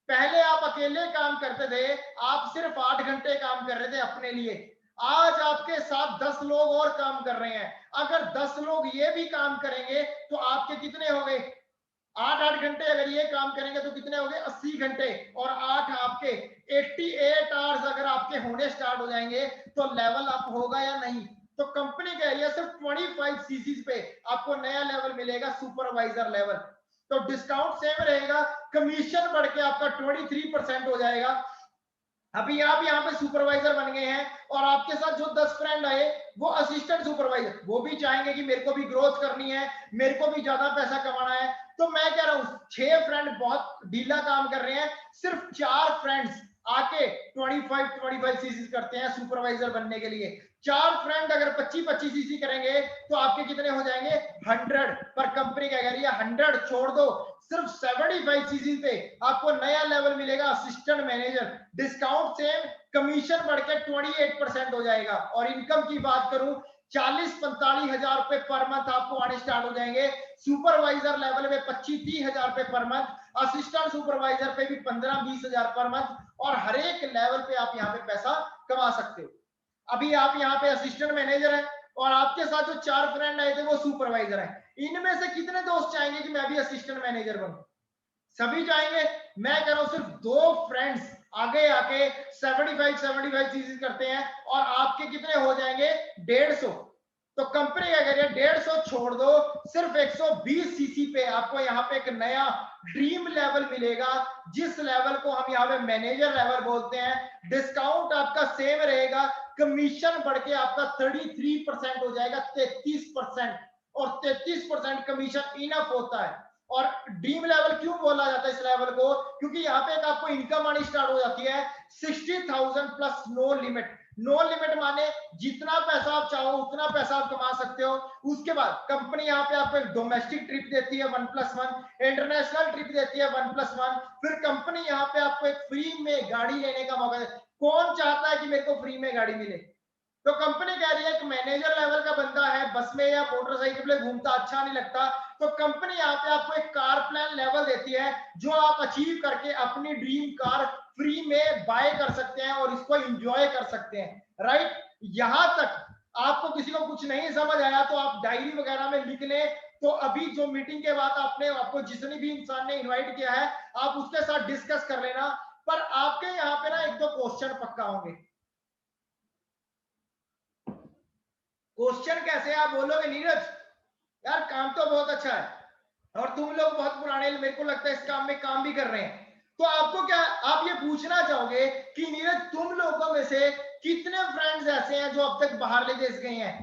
पहले आप अकेले काम करते थे, आप सिर्फ 8 घंटे काम कर रहे थे अपने लिए, आज आपके साथ 10 लोग और काम कर रहे हैं। अगर 10 लोग ये भी काम करेंगे तो आपके कितने हो गए, 8-8 घंटे अगर ये काम करेंगे तो कितने हो गए, 80 घंटे, और 8 आपके 88 आवर्स अगर आपके होने स्टार्ट हो जाएंगे तो लेवल अप होगा या नहीं। तो कंपनी कह रही है सिर्फ 25 सीसी पे आपको नया लेवल मिलेगा, सुपरवाइजर लेवल। तो डिस्काउंट सेम रहेगा, कमीशन बढ़ के आपका 23% हो जाएगा। अभी आप यहाँ पे सुपरवाइजर बन गए हैं, और आपके साथ जो 10 फ्रेंड आए वो असिस्टेंट सुपरवाइजर, वो भी चाहेंगे कि मेरे को भी ग्रोथ करनी है, मेरे को भी ज्यादा पैसा कमाना है। तो मैं कह रहा हूँ 6 फ्रेंड बहुत ढीला काम कर रहे हैं, सिर्फ 4 फ्रेंड्स आके 25 सीसी करते हैं सुपरवाइजर बनने के लिए। 4 फ्रेंड अगर 25 सीसी करेंगे तो आपके कितने हो जाएंगे, 100। पर कंपनी क्या कह रही है, 100 छोड़ दो, सिर्फ 75 सीसी पे आपको नया लेवल मिलेगा, assistant manager. Discount same, commission बढ़ के 28% हो जाएगा। और इनकम की बात करूं, 40-45 हजार रुपए पर मंथ आपको आने स्टार्ट हो जाएंगे। सुपरवाइजर लेवल में 25-30 हजार रुपए पर मंथ, असिस्टेंट सुपरवाइजर पे भी 15-20 हजार पर मंथ, और हर एक लेवल पे आप यहाँ पे पैसा कमा सकते हो। अभी आप यहाँ पे असिस्टेंट मैनेजर है, और आपके साथ जो 4 फ्रेंड आए थे वो सुपरवाइजर है। इनमें से कितने दोस्त चाहेंगे कि मैं भी असिस्टेंट मैनेजर बनूं? सभी चाहेंगे? मैं कह रहा हूं सिर्फ 2 फ्रेंड्स आगे आके 75 चीजें करते हैं और आपके कितने हो जाएंगे 150। तो कंपनी क्या कह रही है 150 छोड़ दो, सिर्फ 120 सीसी पे आपको यहाँ पे एक नया ड्रीम लेवल मिलेगा, जिस लेवल को हम यहाँ पे मैनेजर लेवल बोलते हैं। डिस्काउंट आपका सेम रहेगा, कमीशन बढ़ के आपका 33% हो जाएगा 33%, और 33% कमीशन इनफ होता है। और ड्रीम लेवल क्यों बोला जाता है इस लेवल को? क्योंकि यहाँ पे एक आपको इनकम आनी स्टार्ट हो जाती है 60,000 plus no limit. No limit माने जितना पैसा आप चाहो उतना पैसा आप कमा सकते हो। उसके बाद कंपनी यहाँ पे आपको एक डोमेस्टिक ट्रिप देती है 1+1, इंटरनेशनल ट्रिप देती है 1+1, फिर कंपनी यहाँ पे आपको एक फ्री में गाड़ी लेने का मौका देती है। कौन चाहता है कि मेरे को फ्री में गाड़ी मिले? तो कंपनी कह रही है कि मैनेजर लेवल का बंदा है, बस में या मोटरसाइकिल पे घूमता अच्छा नहीं लगता, तो कंपनी यहाँ पे आपको एक कार प्लान लेवल देती है जो आप अचीव करके अपनी ड्रीम कार फ्री में बाय कर सकते हैं और इसको एंजॉय कर सकते हैं। राइट, यहां तक आपको किसी को कुछ नहीं समझ आया तो आप डायरी वगैरह में लिख लें। तो अभी जो मीटिंग के बाद आपको जितनी भी इंसान ने इन्वाइट किया है आप उसके साथ डिस्कस कर लेना। पर आपके यहाँ पे ना 1-2 क्वेश्चन पक्का होंगे। क्वेश्चन कैसे? आप बोलोगे नीरज यार काम तो बहुत अच्छा है और तुम लोग बहुत पुराने, मेरे को लगता है इस काम में काम भी कर रहे हैं, तो आपको क्या आप ये पूछना चाहोगे कि नीरज तुम लोगों में से कितने फ्रेंड्स ऐसे हैं जो अब तक बाहर ले देश गए हैं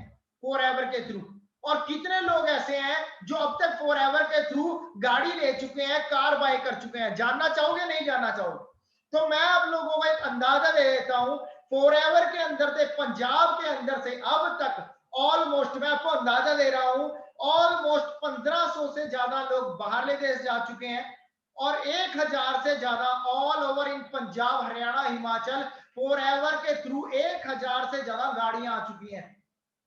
फॉरएवर के थ्रू, और कितने लोग ऐसे हैं जो अब तक फॉरएवर के थ्रू गाड़ी ले चुके हैं, कार बाय कर चुके हैं? जानना चाहोगे नहीं जानना चाहोगे? तो मैं आप लोगों को एक अंदाजा दे देता हूं। फॉरएवर के अंदर से, पंजाब के अंदर से अब तक ऑलमोस्ट, मैं आपको अंदाजा दे रहा हूं, ऑलमोस्ट 1500 से ज्यादा लोग बाहरले देश जा चुके हैं और 1000 से ज्यादा all over in Punjab, Haryana, Himachal forever के थ्रू 1000 से ज्यादा गाड़ियां आ चुकी हैं।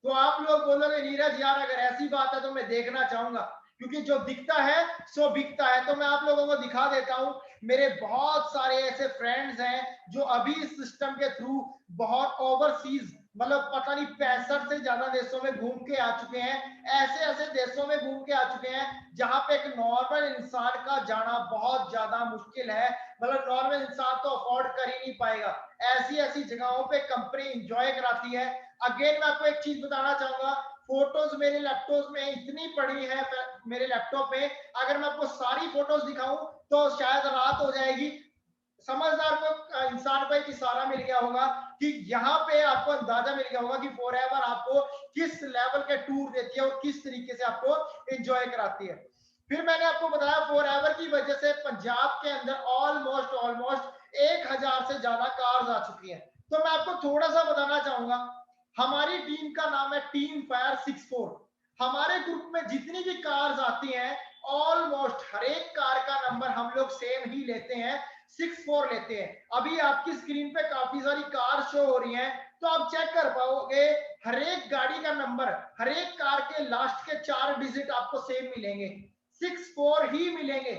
तो आप लोग बोलोगे नीरज यार अगर ऐसी बात है तो मैं देखना चाहूंगा, क्योंकि जो दिखता है सो बिकता है। तो मैं आप लोगों को दिखा देता हूं, मेरे बहुत सारे ऐसे फ्रेंड्स हैं जो अभी इस सिस्टम के थ्रू बहुत ओवरसीज, मतलब पता नहीं 65 से ज्यादा देशों में घूम के आ चुके हैं। ऐसे ऐसे देशों में घूम के आ चुके हैं जहां पे एक नॉर्मल इंसान का जाना बहुत ज्यादा मुश्किल है, मतलब नॉर्मल इंसान तो अफोर्ड कर ही नहीं पाएगा। ऐसी ऐसी जगहों पे कंपनी इंजॉय कराती है। अगेन मैं आपको एक चीज बताना चाहूंगा, फोटोज मेरे लैपटॉप में इतनी पड़ी है, मेरे लैपटॉप में अगर मैं आपको सारी फोटोज दिखाऊं तो शायद रात हो जाएगी। समझदार को, इंसान को एक इशारा मिल गया होगा कि यहाँ पे आपको अंदाजा मिल गया होगा कि फॉरएवर आपको किस लेवल के टूर देती है और किस तरीके से आपको एंजॉय कराती है। फिर मैंने आपको बताया फॉरएवर की वजह से पंजाब के अंदर ऑलमोस्ट 1000 से ज्यादा कार्स आ चुकी हैं। तो मैं आपको थोड़ा सा बताना चाहूंगा, हमारी टीम का नाम है टीम फायर 64। हमारे ग्रुप में जितनी भी कार्स आती हैं ऑलमोस्ट हर एक कार का नंबर हम लोग सेम ही लेते हैं, 64 लेते हैं। अभी आपकी स्क्रीन पे काफी सारी कार शो हो रही हैं, तो आप चेक कर पाओगे हर एक गाड़ी का नंबर, हर एक कार के लास्ट के 4 डिजिट आपको सेम मिलेंगे, 64 ही मिलेंगे,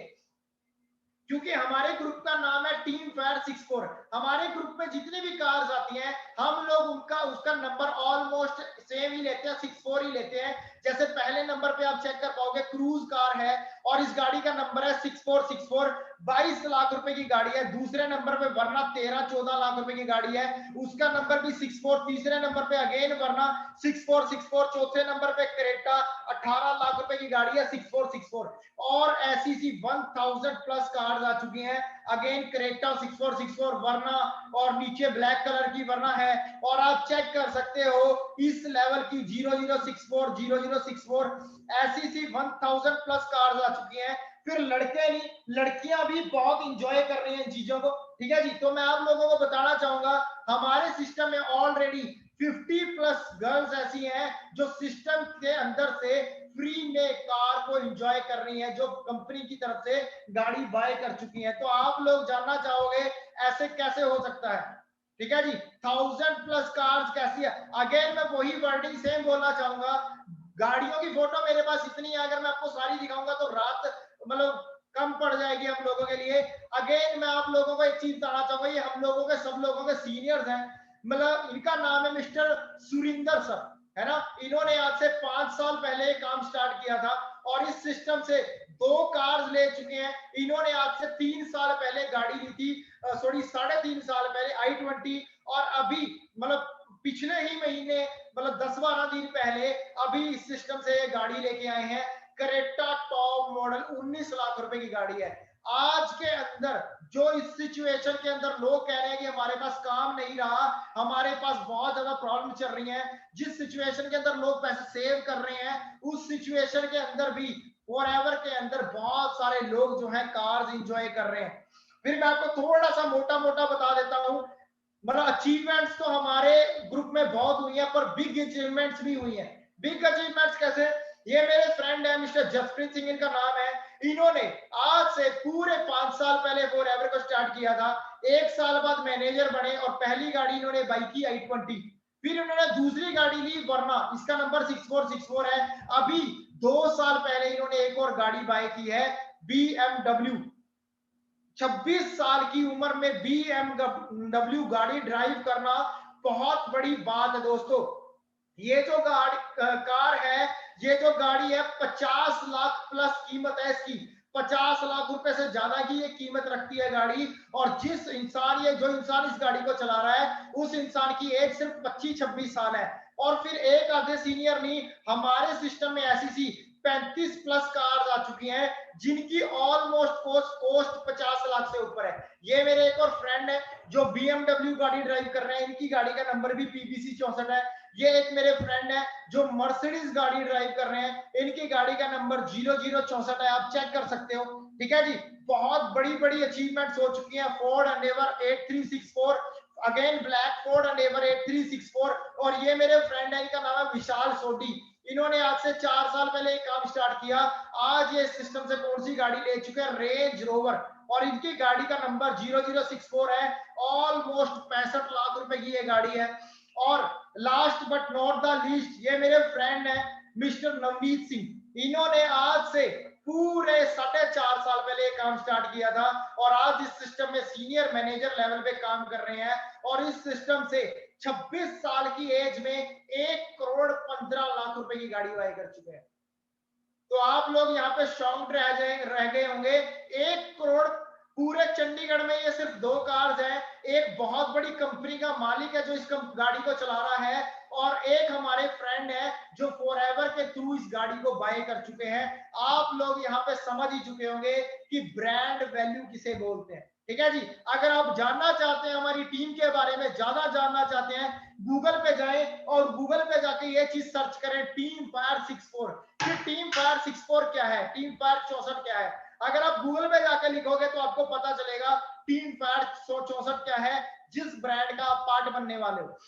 क्योंकि हमारे ग्रुप का नाम है टीम फायर 64। हमारे ग्रुप में जितनी भी कार्स आती हैं हम लोग उसका नंबर ऑलमोस्ट सेम ही लेते हैं, 64 ही लेते हैं। जैसे पहले नंबर पे आप चेक कर पाओगे क्रूज कार है और इस गाड़ी का नंबर है 6464, 22 लाख रुपए की गाड़ी है। दूसरे नंबर पे वरना 13-14 लाख रुपए की गाड़ी है, उसका नंबर भी 64। तीसरे नंबर पे अगेन वरना 6464। चौथे नंबर पे क्रेटा 18 लाख रुपए की गाड़ी है, 6464। और ऐसी सी 1000 प्लस कार्स आ चुकी हैं, अगेन क्रेटा 6464 वरना, और नीचे ब्लैक कलर की वरना है। और आप चेक कर सकते हो इस लेवल की 0064 0064, ऐसी सी 1000 प्लस कार्स आ चुकी हैं। फिर लड़के नहीं, लड़कियां भी बहुत इंजॉय कर रही हैं इन चीजों को, ठीक है जी। तो मैं आप लोगों को बताना चाहूंगा हमारे सिस्टम में ऑलरेडी 50 प्लस गर्ल्स ऐसी हैं जो सिस्टम के अंदर से फ्री में कार को एंजॉय कर रही हैं, जो कंपनी की तरफ से गाड़ी बाय कर चुकी हैं। तो आप लोग जानना चाहोगे ऐसे कैसे हो सकता है, ठीक है जी। 1000 प्लस कार्स कैसी है? अगेन मैं वही वर्डिंग सेम बोलना चाहूंगा, गाड़ियों की फोटो मेरे पास इतनी है, अगर मैं आपको सारी दिखाऊंगा तो रात मतलब कम पड़ जाएगी हम लोगों के लिए। अगेन मैं आप लोगों को एक चीज बताना चाहूंगा, ये हम लोगों के सब लोगों के सीनियर्स हैं, मतलब इनका नाम है मिस्टर सुरिंदर सर, है ना। इन्होंने आज से 5 साल पहले काम स्टार्ट किया था और इस सिस्टम से 2 कार्स ले चुके हैं। इन्होंने आज से 3 साल पहले गाड़ी ली थी, सॉरी 3.5 साल पहले i20, और अभी मतलब पिछले ही महीने मतलब 10-12 दिन पहले अभी इस सिस्टम से गाड़ी लेके आए हैं। क्रेटा टॉप मॉडल 19 लाख रुपए की गाड़ी है। आज के अंदर जो इस सिचुएशन के अंदर लोग कह रहे हैं कि हमारे पास काम नहीं रहा, हमारे पास बहुत ज्यादा प्रॉब्लम चल रही है, जिस सिचुएशन के अंदर लोग पैसे सेव कर रहे हैं, उस सिचुएशन के अंदर भी फॉरएवर के अंदर बहुत सारे लोग जो है कार्स एंजॉय कर रहे हैं। फिर मैं आपको थोड़ा सा मोटा मोटा बता देता हूं, मतलब अचीवमेंट्स तो हमारे ग्रुप में बहुत हुई है, पर बिग अचीवमेंट्स भी हुई है। बिग अचीवमेंट्स कैसे? ये मेरे फ्रेंड है मिस्टर जसप्रीत सिंह, इनका नाम है। इन्होंने आज से पूरे 5 साल पहले फॉरएवर को स्टार्ट किया था। 1 साल बाद मैनेजर बने और पहली गाड़ी इन्होंने बाई की i20। फिर इन्होंने दूसरी गाड़ी ली वरना, इसका नंबर 6464 है। अभी 2 साल पहले इन्होंने एक और गाड़ी बाय की है, BMW। 26 साल की उम्र में BMW गाड़ी ड्राइव करना बहुत बड़ी बात है दोस्तों। ये जो कार है, ये जो गाड़ी है 50 लाख प्लस कीमत है इसकी। 50 लाख रुपए से ज्यादा की ये कीमत रखती है गाड़ी। और जो इंसान इस गाड़ी को चला रहा है, उस इंसान की एज सिर्फ 25-26 साल है। और फिर एक आधे सीनियर नहीं, हमारे सिस्टम में ऐसी सी 35 प्लस कार्स आ चुकी हैं जिनकी ऑलमोस्ट कॉस्ट 50 लाख से ऊपर है। ये मेरे एक और फ्रेंड है जो BMW गाड़ी ड्राइव कर रहे हैं, इनकी गाड़ी का नंबर भी PBC 64 है। ये एक मेरे फ्रेंड है जो मर्सिडीज गाड़ी ड्राइव कर रहे हैं, इनकी गाड़ी का नंबर 0064 है, आप चेक कर सकते हो। ठीक है जी, बहुत बड़ी बड़ी अचीवमेंट्स हो चुकी हैं। Ford Endeavour 8364, again black Ford Endeavour 8364। और ये मेरे फ्रेंड है, इनका नाम है विशाल सोडी। इन्होंने आज से 4 साल पहले एक काम स्टार्ट किया। आज ये सिस्टम से कौन सी गाड़ी ले चुके हैं? रेंज रोवर, और इनकी गाड़ी का नंबर 0064 है। ऑलमोस्ट 65 लाख रुपए की ये गाड़ी है। और last but not the least, ये मेरे फ्रेंड है मिस्टर नवनीत सिंह। इन्होंने आज से पूरे 4.5 साल पहले काम स्टार्ट किया था और आज इस सिस्टम में सीनियर मैनेजर लेवल पे काम कर रहे हैं। और इस सिस्टम से 26 साल की एज में 1,15 लाख रुपए की गाड़ी बाय कर चुके हैं। तो आप लोग यहाँ पे शॉक्ड रह गए होंगे। 1 करोड़, पूरे चंडीगढ़ में ये सिर्फ 2 कार्स हैं। एक बहुत बड़ी कंपनी का मालिक है जो इस गाड़ी को चला रहा है, और एक हमारे फ्रेंड है जो फॉरएवर के थ्रू इस गाड़ी को बाय कर चुके हैं। आप लोग यहाँ पे समझ ही चुके होंगे कि ब्रांड वैल्यू किसे बोलते हैं। ठीक है जी, अगर आप जानना चाहते हैं हमारी टीम के बारे में, ज्यादा जानना चाहते हैं, गूगल पे जाएं और गूगल पे जाके ये चीज सर्च करें, टीम फायर 64। कि टीम फायर 64 क्या है, टीम फायर 64 क्या है। अगर आप गूगल पे जाके लिखोगे तो आपको पता चलेगा टीम फायर 64 क्या है, जिस ब्रांड का आप पार्ट बनने वाले हो।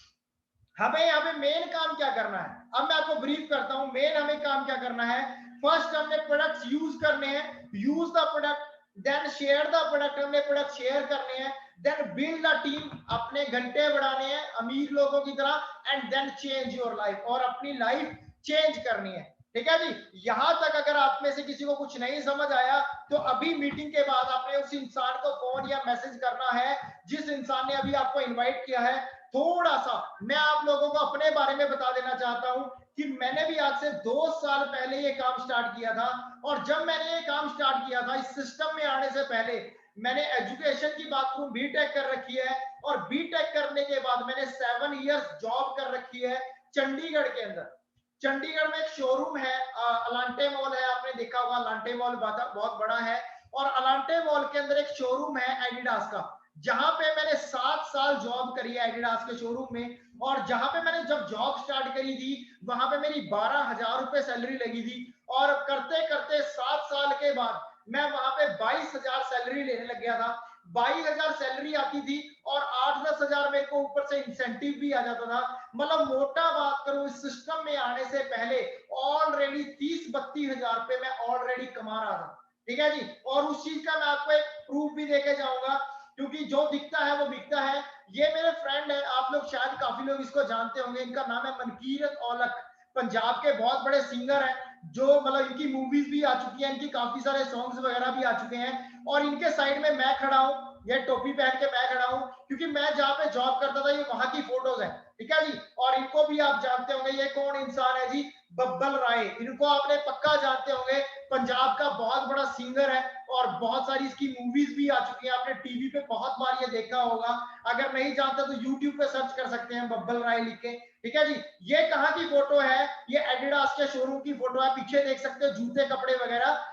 हमें यहाँ पे मेन काम क्या करना है, अब मैं आपको ब्रीफ करता हूं। मेन हमें काम क्या करना है, फर्स्ट हमने प्रोडक्ट्स यूज करने हैं, use the product, then share the product, हमने प्रोडक्ट शेयर करने हैं, देन बिल्ड अ टीम, अपने घंटे बढ़ाने हैं अमीर लोगों की तरह, and then change your life, और अपनी लाइफ चेंज करनी है। ठीक है जी, यहां तक अगर आप में से किसी को कुछ नहीं समझ आया तो अभी मीटिंग के बाद आपने उस इंसान को फोन या मैसेज करना है जिस इंसान ने अभी आपको इनवाइट किया है। थोड़ा सा मैं आप लोगों को अपने बारे में बता देना चाहता हूं कि मैंने भी आज से 2 साल पहले ये काम स्टार्ट किया था। और जब मैंने ये काम स्टार्ट किया था, इस सिस्टम में आने से पहले मैंने एजुकेशन की बात करूं, बीटेक कर रखी है, और बीटेक करने के बाद मैंने 7 इयर्स जॉब कर रखी है चंडीगढ़ के अंदर। चंडीगढ़ में एक शोरूम है, अलांटे मॉल है, आपने देखा होगा, अलांटे मॉल बहुत बड़ा है। और अलांटे मॉल के अंदर एक शोरूम है एडिडास का, जहां पे मैंने 7 साल जॉब करी है एडिडास के शोरूम में। और जहां पे मैंने जब जॉब स्टार्ट करी थी, वहां पे मेरी 12,000 रुपए सैलरी लगी थी। और करते करते 7 साल के बाद मैं वहां पे 22,000 सैलरी लेने लग गया था। 22,000 सैलरी आती थी और 8-10 हजार मेरे को ऊपर से इंसेंटिव भी आ जाता था। मतलब मोटा बात करूं, इस सिस्टम में आने से पहले ऑलरेडी 30-32 हजार रुपए मैं ऑलरेडी कमा रहा था। ठीक है जी, और उस चीज का मैं आपको एक प्रूफ भी देके जाऊंगा, क्योंकि जो दिखता है वो बिकता है। ये मेरे फ्रेंड है, आप लोग शायद काफी लोग इसको जानते होंगे, इनका नाम है मनकीरत औलख। पंजाब के बहुत बड़े सिंगर हैं, जो मतलब इनकी मूवीज भी आ चुकी है, इनकी काफी सारे सॉन्ग्स वगैरह भी आ चुके हैं। और इनके साइड में मैं खड़ा हूँ, ये टोपी पहन के मैं खड़ा हूँ, क्योंकि मैं जहाँ पे जॉब करता था ये वहां की फोटोज है। ठीक है जी, और इनको भी आप जानते होंगे, ये कौन इंसान है जी, बब्बल राय, इनको आपने पक्का जानते होंगे, पंजाब का बहुत बड़ा सिंगर है और बहुत सारी इसकी मूवीज भी आ चुकी हैं, आपने टीवी पे बहुत बार ये देखा होगा। अगर नहीं जानते तो यूट्यूब पे सर्च कर सकते हैं बब्बल राय लिख के। ठीक है जी, ये कहाँ की फोटो है, ये एडिडास के शोरूम की फोटो है, पीछे देख सकते हो जूते कपड़े वगैरह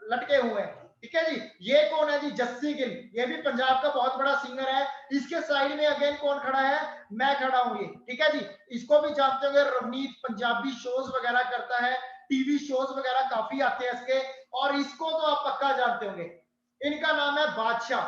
लटके हुए हैं। ठीक है जी, ये कौन है जी, जस्सी गिल, ये भी पंजाब का बहुत बड़ा सिंगर है। इसके साइड में अगेन कौन खड़ा है, मैं खड़ा हूं ये। ठीक है जी, इसको भी जानते होंगे, रवनीत पंजाबी शोज वगैरह करता है, टीवी शोज वगैरह काफी आते हैं इसके, और इसको तो आप पक्का जानते होंगे। इनका नाम है बादशाह,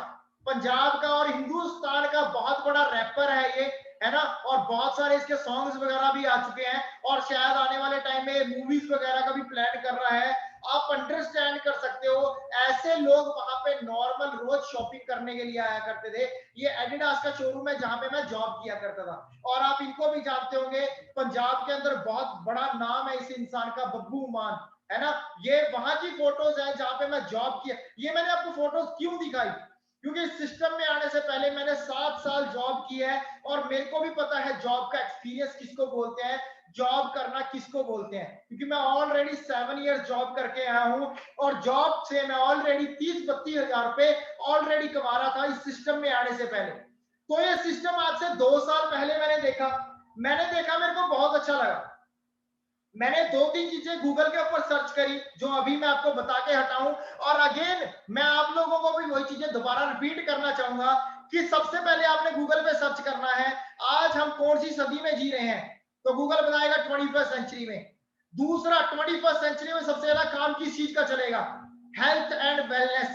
पंजाब का और हिंदुस्तान का बहुत बड़ा रैपर है ये, है ना, और बहुत सारे इसके सॉन्ग्स वगैरह भी आ चुके हैं, और शायद आने वाले टाइम में मूवीज वगैरह का भी प्लान कर रहा है। आप अंडरस्टैंड कर सकते हो, ऐसे लोग वहां पे नॉर्मल रोज शॉपिंग करने के लिए आया करते थे। ये एडिडास का शोरूम है जहां पे मैं जॉब किया करता था, और आप इनको भी जानते होंगे, पंजाब के अंदर बहुत बड़ा नाम है इस इंसान का, बब्बू मान, है ना। ये वहां की फोटोज है जहां पे मैं जॉब किया। ये मैंने आपको फोटोज क्यों दिखाई, क्योंकि इस सिस्टम में आने से पहले मैंने 7 साल जॉब की है, और मेरे को भी पता है जॉब का एक्सपीरियंस किसको बोलते हैं, जॉब करना किसको बोलते हैं, क्योंकि मैं ऑलरेडी 7 ईयर जॉब करके आया हूं, और जॉब से मैं ऑलरेडी 30-32 हजार रुपए ऑलरेडी कमा रहा था इस सिस्टम में आने से पहले। तो ये सिस्टम आज से 2 साल पहले मैंने देखा, मेरे को बहुत अच्छा लगा। मैंने 2-3 चीजें गूगल के ऊपर सर्च करी जो अभी मैं आपको बता के हटाऊं, और अगेन मैं आप लोगों को भी वही चीजें दोबारा रिपीट करना चाहूंगा कि सबसे पहले आपने गूगल पे सर्च करना है आज हम कौन सी सदी में जी रहे हैं, तो गूगल बताएगा 21st सेंचुरी में। दूसरा, 21st सेंचुरी में सबसे ज्यादा काम किस चीज का चलेगा, हेल्थ एंड वेलनेस,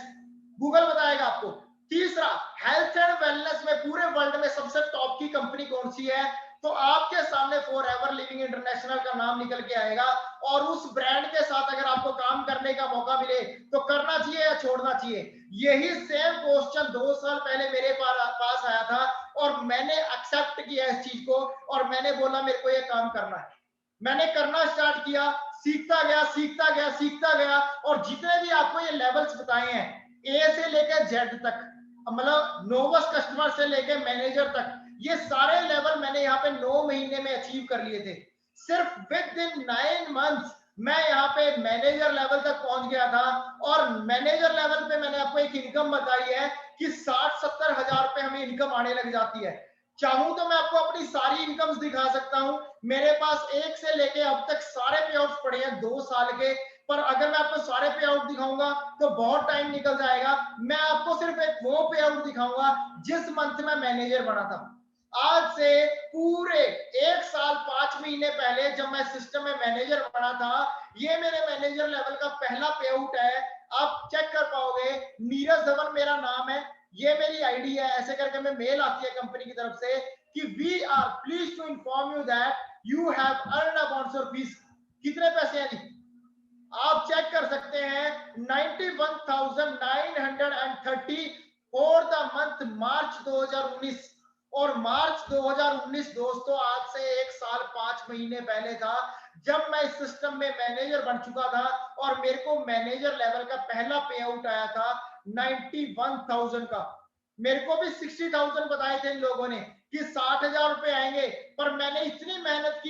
गूगल बताएगा आपको। तीसरा, हेल्थ एंड वेलनेस में पूरे वर्ल्ड में सबसे टॉप की कंपनी कौन सी है, तो आपके सामने फॉरएवर लिविंग इंटरनेशनल का नाम निकल के आएगा, और उस ब्रांड के साथ अगर आपको काम करने का मौका मिले तो करना चाहिए या छोड़ना चाहिए। यही सेम क्वेश्चन 2 साल पहले मेरे पास आया था, और मैंने एक्सेप्ट किया इस चीज को, और मैंने बोला मेरे को ये काम करना है। मैंने करना स्टार्ट किया, सीखता गया सीखता गया सीखता गया, और जितने भी आपको ये लेवल्स बताए हैं, ए से लेकर जेड तक, मतलब नोवस कस्टमर से लेकर मैनेजर तक, ये सारे लेवल मैंने यहाँ पे 9 महीने में अचीव कर लिए थे। सिर्फ विद इन 9 मंथ्स मैं यहाँ पे मैनेजर लेवल तक पहुंच गया था, और मैनेजर लेवल पे मैंने आपको एक इनकम बताई है कि 60-70 हजार रुपए हमें इनकम आने लग जाती है। चाहूं तो मैं आपको अपनी सारी इनकम्स दिखा सकता हूं, मेरे पास 1 से लेके अब तक सारे पे आउट्स पड़े हैं 2 साल के, पर अगर मैं आपको सारे पे आउट दिखाऊंगा तो बहुत टाइम निकल जाएगा। मैं आपको सिर्फ एक वो पे आउट दिखाऊंगा जिस मंथ में मैनेजर बना था। आज से पूरे 1 साल 5 महीने पहले जब मैं सिस्टम में मैनेजर बना था, ये मेरे मैनेजर लेवल का पहला पे आउट है। आप चेक कर पाओगे, नीरज धवन मेरा नाम है, ये मेरी आईडी है, ऐसे करके मैं मेल आती है कंपनी की तरफ से कि we are please to inform you that you have earn a bouncer fees. कितने पैसे हैं जी, आप चेक कर सकते हैं, 91,930 फॉर द मंथ मार्च 2019। और मार्च 2019 दोस्तों आज से 1 साल 5 महीने पहले था जब मैं इस सिस्टम में मैनेजर बन चुका था, और मेरे को मैनेजर लेवल का पहला पे आउट आया था 91,000 का। मेरे को भी 60,000 बताए थे इन लोगों ने कि 60,000 रुपए आएंगे, पर मैंने इतनी मेहनत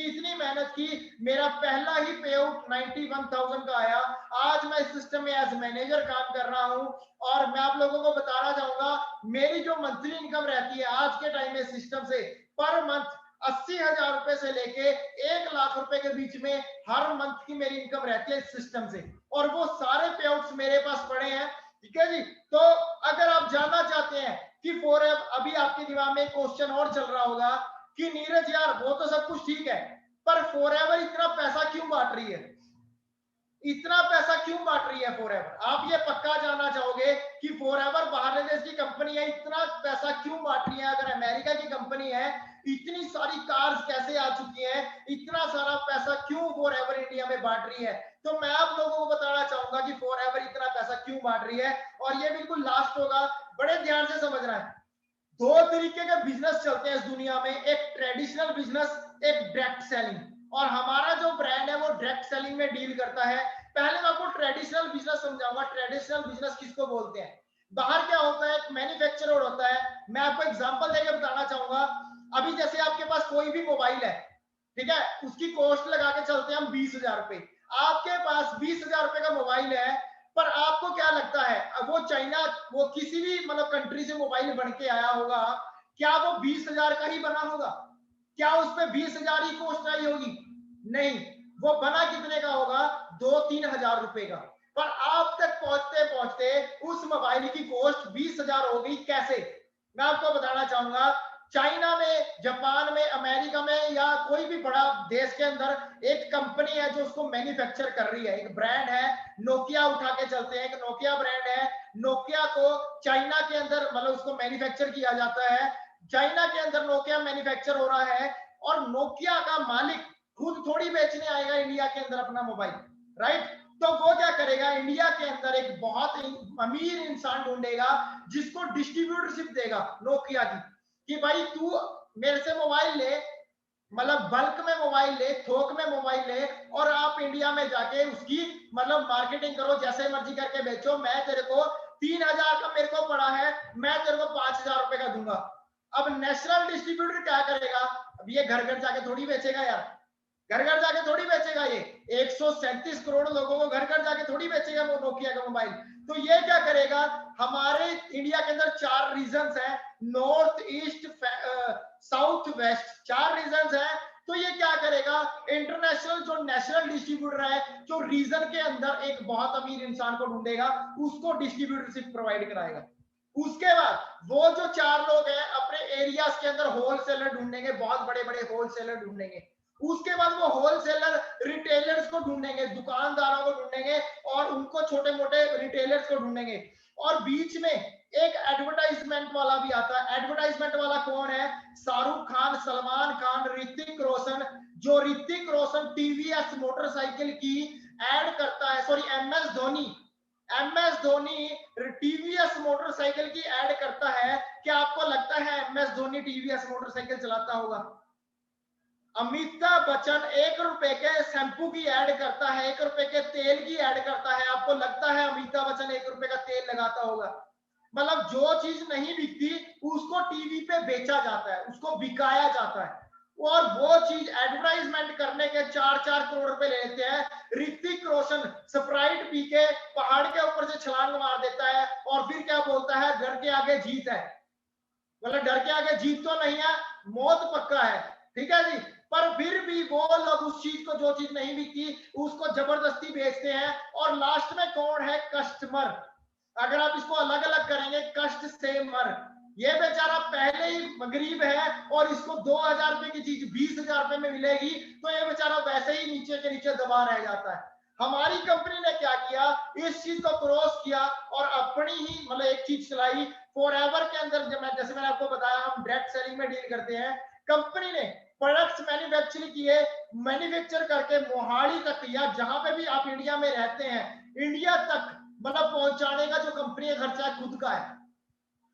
की, मेरा पहला ही पे आउट 91,000 का आया। आज मैं इस सिस्टम में एज मैनेजर काम कर रहा हूं, और मैं आप लोगों को बताना चाहूंगा मेरी जो मंथली इनकम रहती है आज के टाइम में सिस्टम से, पर मंथ 80,000 रुपए से लेके 1 लाख रुपए के बीच में हर मंथ की मेरी इनकम रहती है इस सिस्टम से, और वो सारे पे आउट्स मेरे पास पड़े हैं। ठीक है जी, तो अगर आप जानना चाहते हैं कि फॉरएवर, अभी आपके दिमाग में क्वेश्चन और चल रहा होगा कि नीरज यार वो तो सब कुछ ठीक है, पर फॉरएवर इतना पैसा क्यों बांट रही है, इतना पैसा क्यों बांट रही है फॉरएवर। आप ये पक्का जानना चाहोगे कि फॉरएवर बाहर देश की कंपनी है, इतना पैसा क्यों बांट रही है। अगर अमेरिका की कंपनी है, इतनी सारी कार्स कैसे आ चुकी हैं, इतना सारा पैसा क्यों फॉरएवर इंडिया में बांट रही है। तो मैं आप लोगों को बताना चाहूंगा कि फॉरएवर इतना पैसा क्यों बांट रही है, और ये बिल्कुल लास्ट होगा, बड़े ध्यान से समझना है। 2 तरीके के बिजनेस चलते हैं इस दुनिया में, एक ट्रेडिशनल बिजनेस, एक डायरेक्ट सेलिंग, और हमारा जो ब्रांड है वो डायरेक्ट सेलिंग में डील करता है। पहले मैं आपको ट्रेडिशनल बिजनेस समझाऊंगा, ट्रेडिशनल बिजनेस किसको बोलते हैं। बाहर क्या होता है, एक मैन्युफैक्चरर होता है। मैं आपको एग्जांपल देकर बताना चाहूंगा, अभी जैसे आपके पास कोई भी मोबाइल है, ठीक है, उसकी कॉस्ट लगा के चलते हैं हम 20,000 रुपए। आपके पास 20,000 रुपए का मोबाइल है, पर आपको क्या लगता है वो चाइना, वो किसी भी मतलब कंट्री से मोबाइल बन के आया होगा, क्या वो 20,000 का ही बना होगा? क्या उस पर 20,000 ही कॉस्ट आई होगी? नहीं, वो बना कितने का होगा? 2-3 हजार रुपए का। पर आप तक पहुंचते पहुंचते उस मोबाइल की कॉस्ट 20,000 हो गई। कैसे? मैं आपको बताना चाहूंगा। चाइना में, जापान में, अमेरिका में या कोई भी बड़ा देश के अंदर एक कंपनी है जो उसको मैन्युफैक्चर कर रही है, एक ब्रांड है, नोकिया उठा के चलते हैं, एक नोकिया ब्रांड है। नोकिया को चाइना के अंदर मतलब उसको मैन्युफैक्चर किया जाता है, चाइना के अंदर नोकिया मैन्युफैक्चर हो रहा है, और नोकिया का मालिक खुद थोड़ी बेचने आएगा इंडिया के अंदर अपना मोबाइल, राइट? तो वो क्या करेगा, इंडिया के अंदर एक बहुत अमीर इंसान ढूंढेगा जिसको डिस्ट्रीब्यूटरशिप देगा नोकिया की, कि भाई तू मेरे से मोबाइल ले, मतलब बल्क में मोबाइल ले, थोक में मोबाइल ले, और आप इंडिया में जाके उसकी मतलब मार्केटिंग करो, जैसे मर्जी करके बेचो। मैं तेरे को 3,000 का मेरे को पड़ा है, मैं तेरे को 5,000 रुपए का दूंगा। अब नेशनल डिस्ट्रीब्यूटर क्या करेगा? अब ये घर घर जाके थोड़ी बेचेगा यार, घर घर जाके थोड़ी बेचेगा, ये 137 करोड़ लोगों को घर घर जाके थोड़ी बेचेगा वो नोकिया का मोबाइल। तो ये क्या करेगा, हमारे इंडिया के अंदर 4 रीजन्स हैं, north, east, south, west, 4 regions हैं। तो ये क्या करेगा, इंटरनेशनल जो नेशनल डिस्ट्रीब्यूटर है, जो रीजन के अंदर एक बहुत अमीर इंसान को ढूंढेगा, उसको डिस्ट्रीब्यूटरशिप प्रोवाइड कराएगा। उसके बाद वो जो 4 लोग हैं अपने एरियाज के अंदर होलसेलर ढूंढेंगे, बहुत बड़े बड़े होलसेलर ढूंढेंगे। उसके बाद वो होलसेलर रिटेलर्स को ढूंढेंगे, दुकानदारों को ढूंढेंगे, और उनको छोटे मोटे रिटेलर्स को ढूंढेंगे। और बीच में एक एडवर्टाइजमेंट वाला भी आता है। एडवर्टाइजमेंट वाला कौन है? शाहरुख खान, सलमान खान, ऋतिक रोशन। जो ऋतिक रोशन टीवीएस मोटरसाइकिल की एड करता है, sorry MS Dhoni, MS Dhoni TVS motorcycle की एड करता है। क्या आपको लगता है एमएस धोनी टीवीएस मोटरसाइकिल चलाता होगा? अमिताभ बच्चन 1 रुपए के शैम्पू की ऐड करता है, 1 रुपए के तेल की ऐड करता है। आपको लगता है अमिताभ बच्चन 1 रुपए का तेल लगाता होगा? मतलब जो चीज नहीं बिकती उसको टीवी पे बेचा जाता है, उसको बिकाया जाता है, और वो चीज एडवर्टाइजमेंट करने के 4-4 करोड़ रुपए ले लेते हैं। ऋतिक रोशन स्प्राइट पी के पहाड़ के ऊपर से छलांग मार देता है, और फिर क्या बोलता है, डर के आगे जीत है। मतलब डर के आगे जीत तो नहीं है, मौत पक्का है, ठीक है जी। पर फिर भी वो लोग उस चीज को, जो चीज नहीं बिकती उसको जबरदस्ती बेचते हैं। और लास्ट में कौन है? कस्टमर। अगर आप इसको अलग अलग करेंगे, कष्ट से मर, ये बेचारा पहले ही गरीब है और इसको 2,000 रुपए की चीज 20,000 रुपए में मिलेगी, तो ये बेचारा वैसे ही नीचे के नीचे दबा रह जाता है। हमारी कंपनी ने क्या किया, इस चीज को क्रॉस किया और अपनी ही मतलब एक चीज चलाई फॉरएवर के अंदर। जैसे मैंने आपको बताया, हम डायरेक्ट सेलिंग में डील करते हैं। कंपनी ने प्रोडक्ट्स मैन्युफैक्चर किए, मैन्युफैक्चर करके मोहाली तक, या जहां पे भी आप इंडिया में रहते हैं, इंडिया तक मतलब पहुंचाने का जो कंपनी का खर्चा है खुद का है।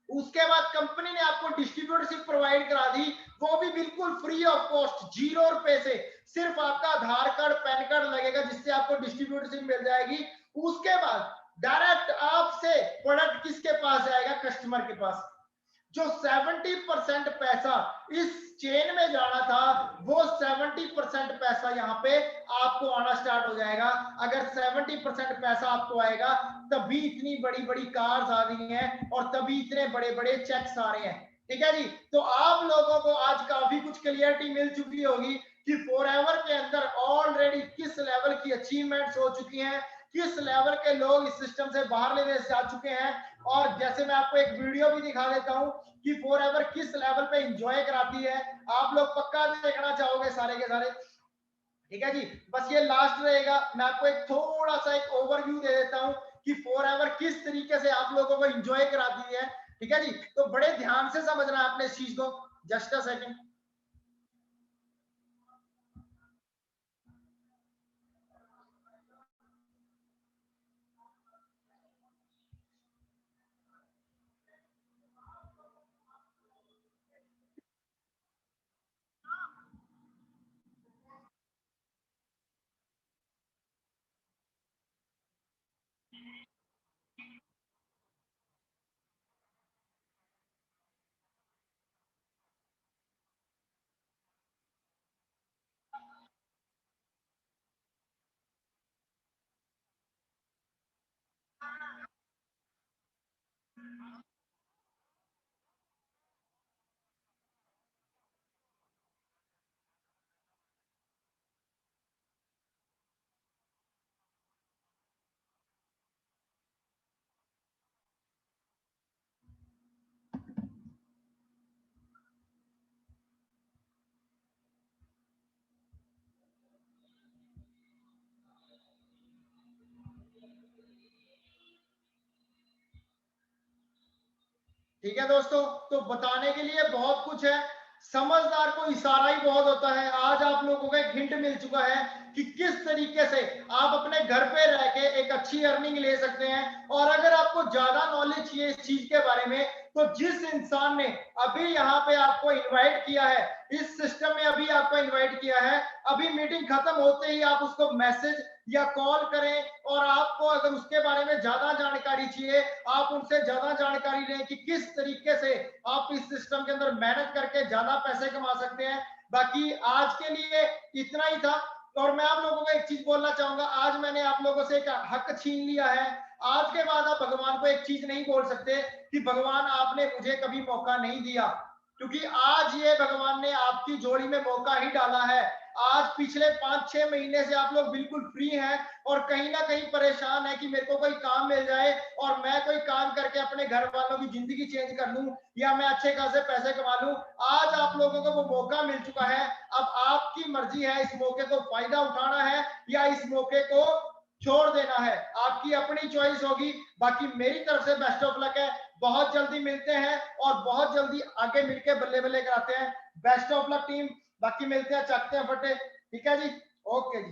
उसके बाद कंपनी ने आपको डिस्ट्रीब्यूटरशिप प्रोवाइड करा दी, वो भी बिल्कुल फ्री ऑफ कॉस्ट, 0 रुपए से। सिर्फ आपका आधार कार्ड, पैन कार्ड लगेगा, जिससे आपको डिस्ट्रीब्यूटरशिप मिल जाएगी। उसके बाद डायरेक्ट आपसे प्रोडक्ट किसके पास जाएगा? कस्टमर के पास। जो 70% पैसा इस चेन में जाना था, वो 70% पैसा यहाँ पे आपको आना स्टार्ट हो जाएगा। अगर 70% पैसा आपको आएगा, तभी इतनी बड़ी बड़ी कार्स आ रही हैं और तभी इतने बड़े बड़े चेक्स आ रहे हैं, ठीक है जी। तो आप लोगों को आज काफी कुछ क्लियरिटी मिल चुकी होगी कि फॉरएवर के अंदर ऑलरेडी किस लेवल की अचीवमेंट्स हो चुकी हैं, किस लेवल के लोग इस सिस्टम से बाहर लेने से जा चुके हैं। और जैसे मैं आपको एक वीडियो भी दिखा देता हूं कि फॉरएवर किस लेवल पे एंजॉय कराती है, आप लोग पक्का देखना चाहोगे सारे के सारे, ठीक है जी। बस ये लास्ट रहेगा, मैं आपको एक थोड़ा सा एक ओवरव्यू दे देता हूं कि फॉरएवर किस तरीके से आप लोगों को एंजॉय कराती है, ठीक है जी। तो बड़े ध्यान से समझना आपने इस चीज को। Just a second. ठीक है दोस्तों, तो बताने के लिए बहुत कुछ है, समझदार को इशारा ही बहुत होता है। आज आप लोगों को एक हिंट मिल चुका है कि किस तरीके से आप अपने घर पे रह के एक अच्छी अर्निंग ले सकते हैं। और अगर आपको ज्यादा नॉलेज चाहिए इस चीज के बारे में, तो जिस इंसान ने अभी यहाँ पे आपको इनवाइट किया है, इस सिस्टम में अभी आपको इनवाइट किया है, अभी मीटिंग खत्म होते ही आप उसको मैसेज या कॉल करें, और आपको अगर उसके बारे में ज्यादा जानकारी चाहिए, आप उनसे ज्यादा जानकारी लें कि किस तरीके से आप इस सिस्टम के अंदर मेहनत करके ज्यादा पैसे कमा सकते हैं। बाकी आज के लिए इतना ही था। और मैं आप लोगों को एक चीज बोलना चाहूंगा, आज मैंने आप लोगों से एक हक छीन लिया है। आज के बाद आप भगवान को एक चीज नहीं बोल सकते कि भगवान आपने मुझे कभी मौका नहीं दिया, क्योंकि आज ये भगवान ने आपकी जोड़ी में मौका ही डाला है। आज पिछले 5-6 महीने से आप लोग बिल्कुल फ्री हैं और कहीं ना कहीं परेशान है कि मेरे को कोई काम मिल जाए और मैं कोई काम करके अपने घर वालों की जिंदगी चेंज कर लूं या मैं अच्छे खासे पैसे कमा लूं। आज आप लोगों को वो मौका मिल चुका है। अब आपकी मर्जी है इस मौके को फायदा उठाना है या इस मौके को छोड़ देना है, आपकी अपनी चॉइस होगी। बाकी मेरी तरफ से बेस्ट ऑफ लक है। बहुत जल्दी मिलते हैं और बहुत जल्दी आगे मिलके बल्ले बल्ले कराते हैं। Best of luck team. बाकी मिलते हैं, चकते हैं फटे। ठीक है जी, ओके जी।